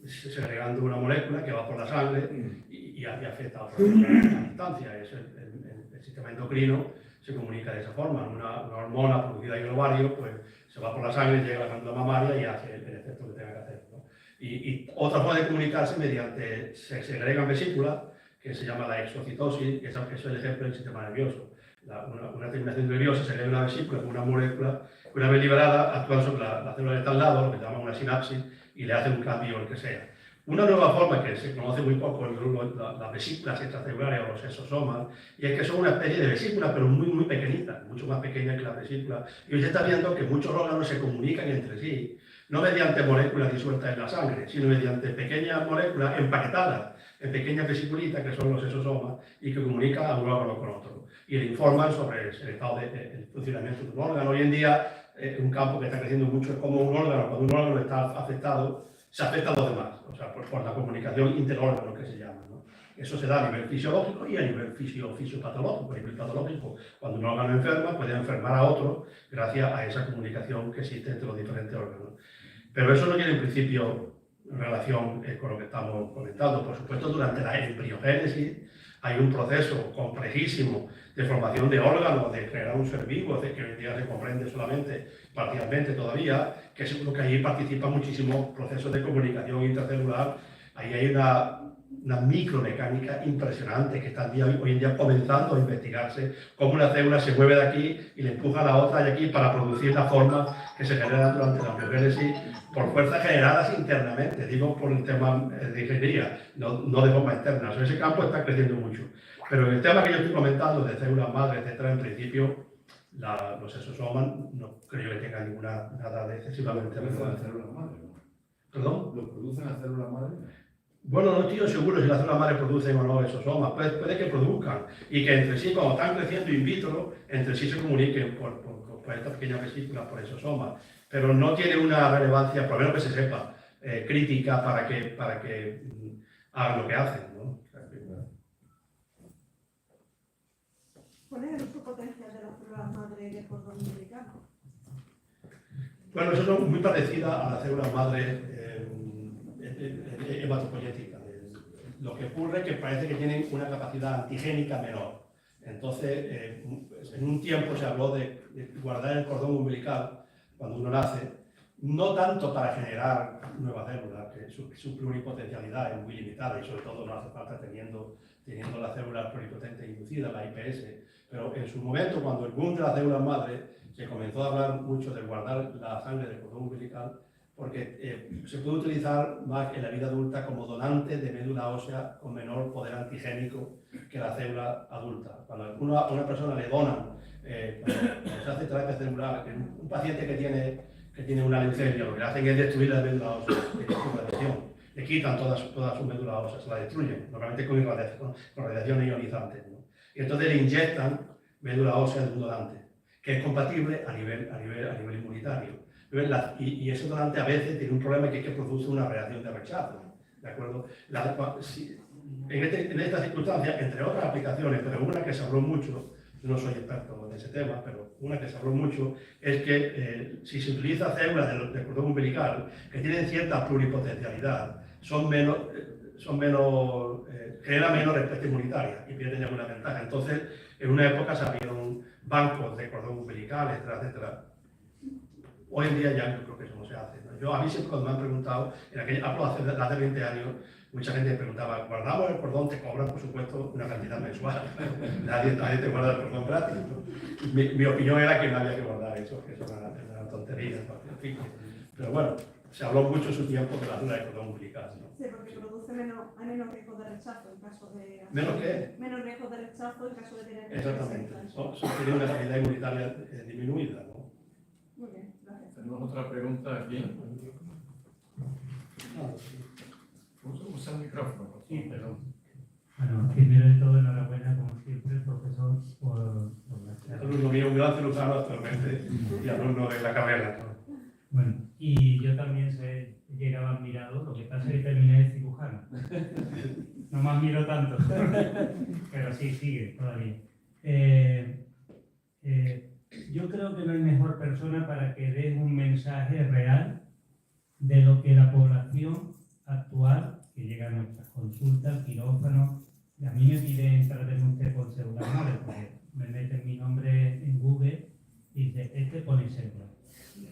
Speaker 4: segregando una molécula que va por la sangre y afecta a otra instancia. Es el sistema endocrino se comunica de esa forma, una hormona producida en el ovario, pues se va por la sangre, llega a la glándula mamaria y hace el efecto que tenga que hacer, ¿no? Y otra forma de comunicarse mediante, se segregan vesículas, que se llama la exocitosis, que eso es el ejemplo del sistema nervioso. Una terminación nerviosa se segrega una vesícula con una molécula, que una vez liberada actúa sobre la célula que está al lado, lo que llamamos una sinapsis, y le hace un cambio, el que sea. Una nueva forma que se conoce muy poco en las vesículas extracelulares o los exosomas, y es que son una especie de vesícula, pero muy, muy pequeñita, mucho más pequeña que las vesículas. Y hoy se está viendo que muchos órganos se comunican entre sí, no mediante moléculas disueltas en la sangre, sino mediante pequeñas moléculas empaquetadas en pequeñas vesiculitas, que son los exosomas, y que comunican a un órgano con otro. Y le informan sobre el estado del funcionamiento de un órgano. Hoy en día, un campo que está creciendo mucho es como un órgano, cuando un órgano está afectado, se afecta a los demás, o sea, por la comunicación interórgano que se llama, ¿no? Eso se da a nivel fisiológico y a nivel fisiopatológico. A nivel patológico, cuando un órgano enferma, puede enfermar a otro gracias a esa comunicación que existe entre los diferentes órganos. Pero eso no tiene en principio relación con lo que estamos comentando. Por supuesto, durante la embriogénesis hay un proceso complejísimo de formación de órganos, de crear un ser vivo, de que hoy en día se comprende solamente parcialmente todavía, que seguro que ahí participan muchísimos procesos de comunicación intracelular. Ahí hay una micromecánica impresionante que está hoy en día comenzando a investigarse, cómo una célula se mueve de aquí y le empuja a la otra de aquí para producir la forma que se genera durante la biogénesis por fuerzas generadas internamente, digo por el tema de ingeniería, no de forma externa. O sea, ese campo está creciendo mucho. Pero en el tema que yo estoy comentando de células madre, etcétera, en principio los exosomas no creo que tengan nada de excesivamente relevante.
Speaker 2: células madre, ¿no?
Speaker 4: ¿Perdón?
Speaker 2: ¿Los producen las células madre?
Speaker 4: Bueno, no estoy seguro si las células madre producen o no exosomas. Puede que produzcan y que entre sí, como están creciendo in vitro, entre sí se comuniquen por estas pequeñas vesículas, por exosomas. Pero no tiene una relevancia, por lo menos que se sepa, crítica para que hagan lo que hacen, ¿no?
Speaker 5: ¿Cuál es el uso potencial de las células madre de cordón umbilical?
Speaker 4: Bueno, eso es muy parecida a las células madre hematopoyéticas. Lo que ocurre es que parece que tienen una capacidad antigénica menor. Entonces, en un tiempo se habló de guardar el cordón umbilical cuando uno nace, no tanto para generar nuevas células, que su pluripotencialidad es muy limitada y sobre todo no hace falta teniendo las células pluripotentes inducidas, la IPS, pero en su momento, cuando el boom de las células madre, se comenzó a hablar mucho de guardar la sangre del cordón umbilical, porque se puede utilizar más en la vida adulta como donante de médula ósea con menor poder antigénico que la célula adulta. Cuando a una persona le donan, cuando se hace terapia celular, un paciente que tiene una leucemia, lo que le hacen es destruir la médula ósea, su radiación. Le quitan toda su médula ósea, se la destruyen, normalmente con radiación ionizante, ¿no? Y entonces le inyectan médula ósea de un donante, que es compatible a nivel inmunitario. Y ese donante a veces tiene un problema que es que produce una reacción de rechazo, ¿de acuerdo? En esta circunstancia, entre otras aplicaciones, pero una que se habló mucho, yo no soy experto en ese tema, pero una que se habló mucho es que si se utiliza células del cordón umbilical que tienen cierta pluripotencialidad, generan menos respuesta inmunitaria y pierden alguna ventaja. Entonces, en una época se abrieron bancos de cordón umbilical, etcétera, etcétera. Hoy en día ya yo creo que eso no se hace, ¿no? A mí siempre cuando me han preguntado, hablo hace 20 años, mucha gente me preguntaba, ¿guardamos el cordón? Te cobran, por supuesto, una cantidad mensual. nadie te guarda el cordón gratis, ¿no? Mi opinión era que no había que guardar eso, que eso era una tontería, ¿no? Pero bueno, se habló mucho en su tiempo de la dura de cordón umbilical, ¿no?
Speaker 5: Sí, porque produce menos riesgo de rechazo en caso de...
Speaker 4: ¿Menos qué?
Speaker 5: Menos riesgo de rechazo en caso de tener...
Speaker 4: Exactamente. Tiene una calidad inmunitaria disminuida, ¿no?
Speaker 5: Muy bien, gracias.
Speaker 2: Tenemos otra pregunta aquí. Usa el micrófono.
Speaker 9: Sí, perdón. Bueno, primero de todo, enhorabuena, como siempre, profesor, por la
Speaker 4: Alumno mío, un gran cirujano actualmente y alumno de la carrera, ¿no?
Speaker 9: Bueno, y yo también llegaba admirado, lo que pasa es que terminé de cirujano. No me admiro tanto, pero sí, sigue todavía. Yo creo que no hay mejor persona para que des un mensaje real de lo que la población actual, que llega a nuestras consultas, quirófanos, a mí me piden tratarme usted con células madre, porque me meten mi nombre en Google y dice, pone células. Sí,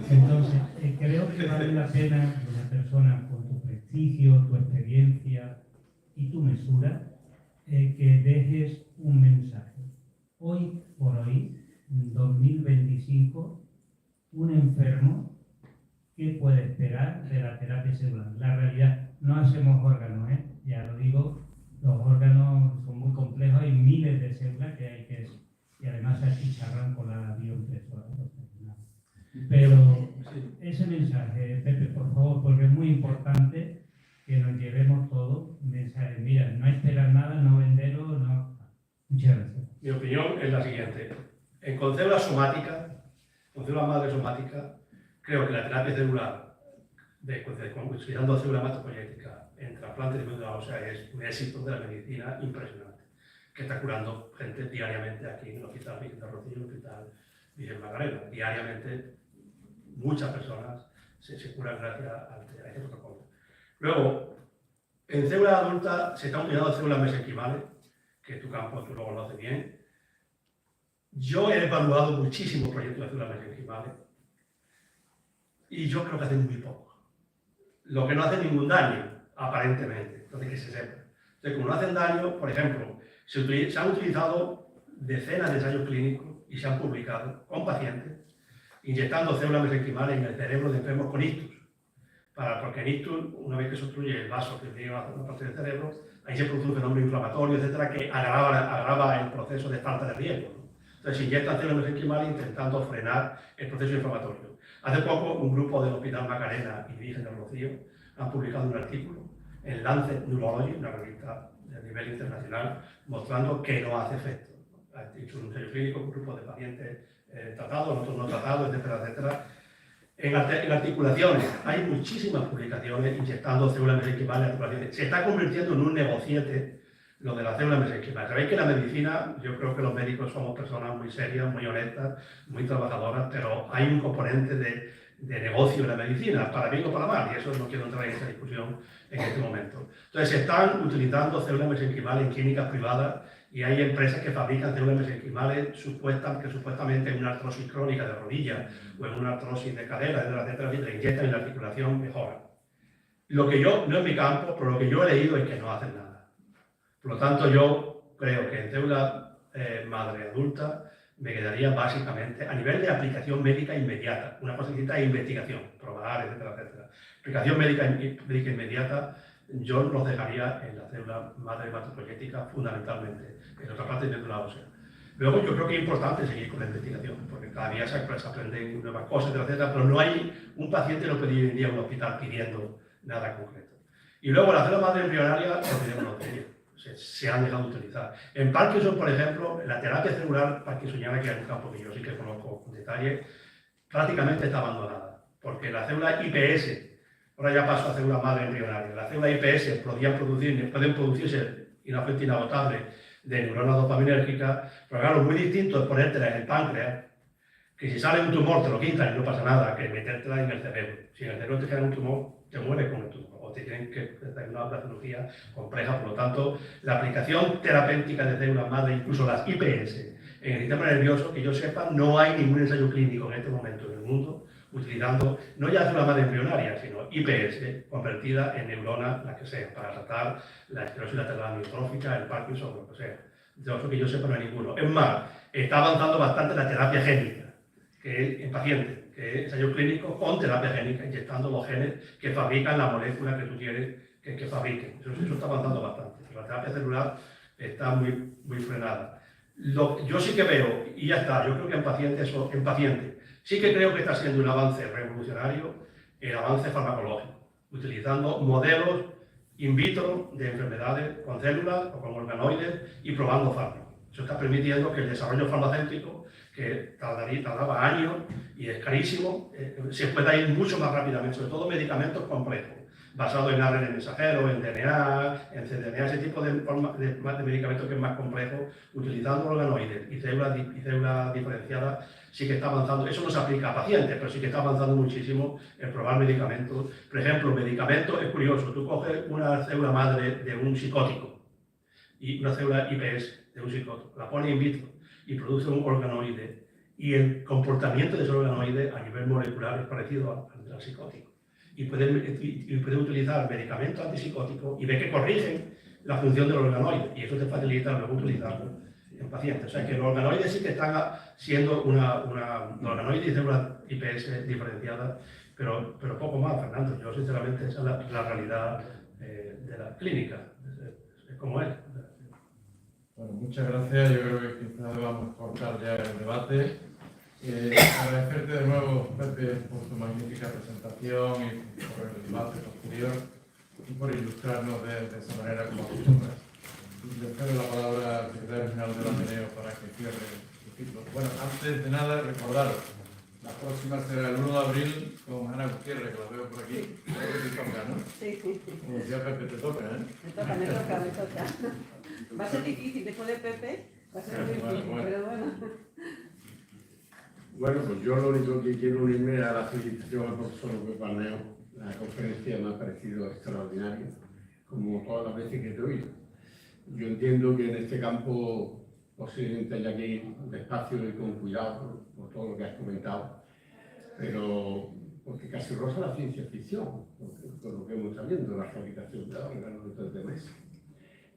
Speaker 9: entonces, creo que vale la pena que una persona con tu prestigio, tu experiencia y tu mesura, que dejes un mensaje. Hoy por hoy, en 2025, un enfermo, ¿qué puede esperar de la terapia celular? La realidad, no hacemos órganos, ya lo digo, los órganos son muy complejos, hay miles de células que hay que... Y además se achicharran con la bioimpresora. Pero ese mensaje, Pepe, por favor, porque es muy importante que nos llevemos todo un mensaje. Mira, no esperar nada, no venderlo, no. Muchas gracias.
Speaker 4: Mi opinión es la siguiente. Con células somáticas, con células madre somáticas, creo que la terapia celular, utilizando células hematopoyéticas en trasplantes de médula ósea, es un éxito de la medicina impresionante, que está curando gente diariamente aquí en el Hospital Virgen de Rocío, en el Hospital Virgen Magdalena. Diariamente muchas personas se curan gracias a este protocolo. Luego, en células adultas se están utilizando células mesenquimales, que tu campo tú lo conoces bien. Yo he evaluado muchísimos proyectos de células mesenquimales y yo creo que hacen muy poco. Lo que no hace ningún daño, aparentemente, entonces que se sepa. Entonces, como no hacen daño, por ejemplo, se han utilizado decenas de ensayos clínicos y se han publicado con pacientes inyectando células mesenquimales en el cerebro de enfermos con ictus. Porque en ictus, una vez que se obstruye el vaso que lleva a una parte del cerebro, ahí se produce un fenómeno inflamatorio, etcétera, que agrava el proceso de falta de riesgo, ¿no? Entonces se inyectan células mesenquimales intentando frenar el proceso inflamatorio. Hace poco, un grupo del Hospital Macarena y Virgen del Rocío han publicado un artículo en Lancet Neurology, una revista de nivel internacional, mostrando que no hace efecto. Ha hecho un ensayo clínico con un grupo de pacientes tratados, otros no tratados, etcétera, etcétera. En articulaciones, hay muchísimas publicaciones inyectando células mesenquimales en articulaciones. Se está convirtiendo en un negociete lo de las células mesenquimales. Sabéis que la medicina, yo creo que los médicos somos personas muy serias, muy honestas, muy trabajadoras, pero hay un componente de negocio en la medicina, para bien o para mal, y eso no quiero entrar en esa discusión en este momento. Entonces, se están utilizando células mesenquimales en clínicas privadas y hay empresas que fabrican células mesenquimales que supuestamente en una artrosis crónica de rodilla o en una artrosis de cadera, etcétera, le inyectan en la articulación, mejora. Lo que yo, no es mi campo, pero lo que yo he leído es que no hacen nada. Por lo tanto, yo creo que en células madre adulta me quedaría básicamente a nivel de aplicación médica inmediata. Una cosa distinta es investigación, probar, etcétera, etcétera. Aplicación médica inmediata, yo los dejaría en la célula madre hematopoyética fundamentalmente, en otra parte de la ósea. Luego yo creo que es importante seguir con la investigación, porque cada día se aprenden nuevas cosas, etcétera, pero no hay un paciente no puede ir hoy en día a un hospital pidiendo nada concreto. Y luego la célula madre embrionaria, olvidémonos de ella. Se han dejado de utilizar. En Parkinson, por ejemplo, la terapia celular parkinsoniana, que es un campo que yo sí que conozco con detalle, prácticamente está abandonada, porque la célula IPS, ahora ya paso a célula madre embrionaria, la célula IPS pueden producirse una fuente inagotable de neuronas dopaminérgicas, pero claro, muy distinto es ponértela en el páncreas, que si sale un tumor te lo quitan y no pasa nada, que metértela en el cerebro. Si en el cerebro te queda un tumor, te mueres con el tumor, o te tienen que hacer una patología compleja. Por lo tanto, la aplicación terapéutica de células madre, incluso las IPS, en el sistema nervioso, que yo sepa, no hay ningún ensayo clínico en este momento en el mundo utilizando no ya células madre embrionaria, sino IPS convertida en neuronas, las que sea, para tratar la esclerosis lateral amiotrófica, el Parkinson, lo que sea. De eso que yo sepa no hay ninguno. Es más, está avanzando bastante la terapia génica, que es en pacientes, que es ensayo clínico con terapia génica, inyectando los genes que fabrican la molécula que tú quieres que fabriquen. Eso está avanzando bastante. La terapia celular está muy frenada. Yo sí que veo, y ya está, yo creo que en pacientes sí que creo que está siendo un avance revolucionario el avance farmacológico, utilizando modelos in vitro de enfermedades con células o con organoides y probando fármacos. Eso está permitiendo que el desarrollo farmacéutico, que tardaba años y es carísimo, se pueda ir mucho más rápidamente, sobre todo medicamentos complejos, basados en ARN mensajero, en DNA, en cDNA, ese tipo de medicamentos que es más complejo, utilizando organoides y células diferenciadas, sí que está avanzando. Eso no se aplica a pacientes, pero sí que está avanzando muchísimo en probar medicamentos. Por ejemplo, medicamentos, es curioso, tú coges una célula madre de un psicótico y una célula IPS de un psicótico, la pones in vitro y produce un organoide, y el comportamiento de ese organoide a nivel molecular es parecido al psicótico. Y pueden utilizar medicamentos antipsicóticos y ve que corrigen la función del organoide, y eso te facilita luego utilizarlo en pacientes. O sea que los organoides sí que están siendo organoides y células IPS diferenciadas, pero poco más, Fernando. Yo sinceramente esa es la realidad de la clínica, es como es.
Speaker 2: Bueno, muchas gracias. Yo creo que quizás vamos a cortar ya el debate. Agradecerte de nuevo, Pepe, por tu magnífica presentación y por el debate posterior y por ilustrarnos de esa manera como acostumbras. Le cedo la palabra al secretario general del Ateneo para que cierre el ciclo. Bueno, antes de nada, recordaros, la próxima será el 1 de abril con Ana Gutiérrez, que la veo por aquí. Creo que te toca, ¿no?
Speaker 5: Sí.
Speaker 2: Como decía Pepe, te toca, ¿eh?
Speaker 5: Me toca. Va a ser difícil, después de Pepe, va a ser muy difícil, pero bueno.
Speaker 1: Bueno, pues yo lo único que quiero unirme a la felicitación al profesor López Barneo, La conferencia me ha parecido extraordinaria, como todas las veces que te he oído. Yo entiendo que en este campo posiblemente haya que ir despacio y con cuidado por todo lo que has comentado, pero porque casi roza la ciencia ficción, con lo que hemos estado viendo, la rehabilitación de órganos y todo el tema ese.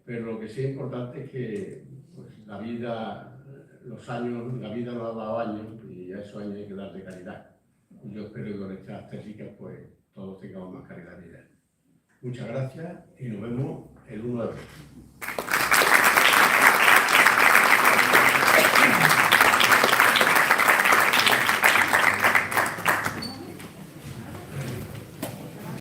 Speaker 1: Pero lo que sí es importante es que pues, la vida, los años, la vida nos ha dado años y a esos años hay que darle calidad. Y yo espero que con estas técnicas pues todos tengamos más calidad de vida. Muchas gracias y nos vemos el 1 de abril.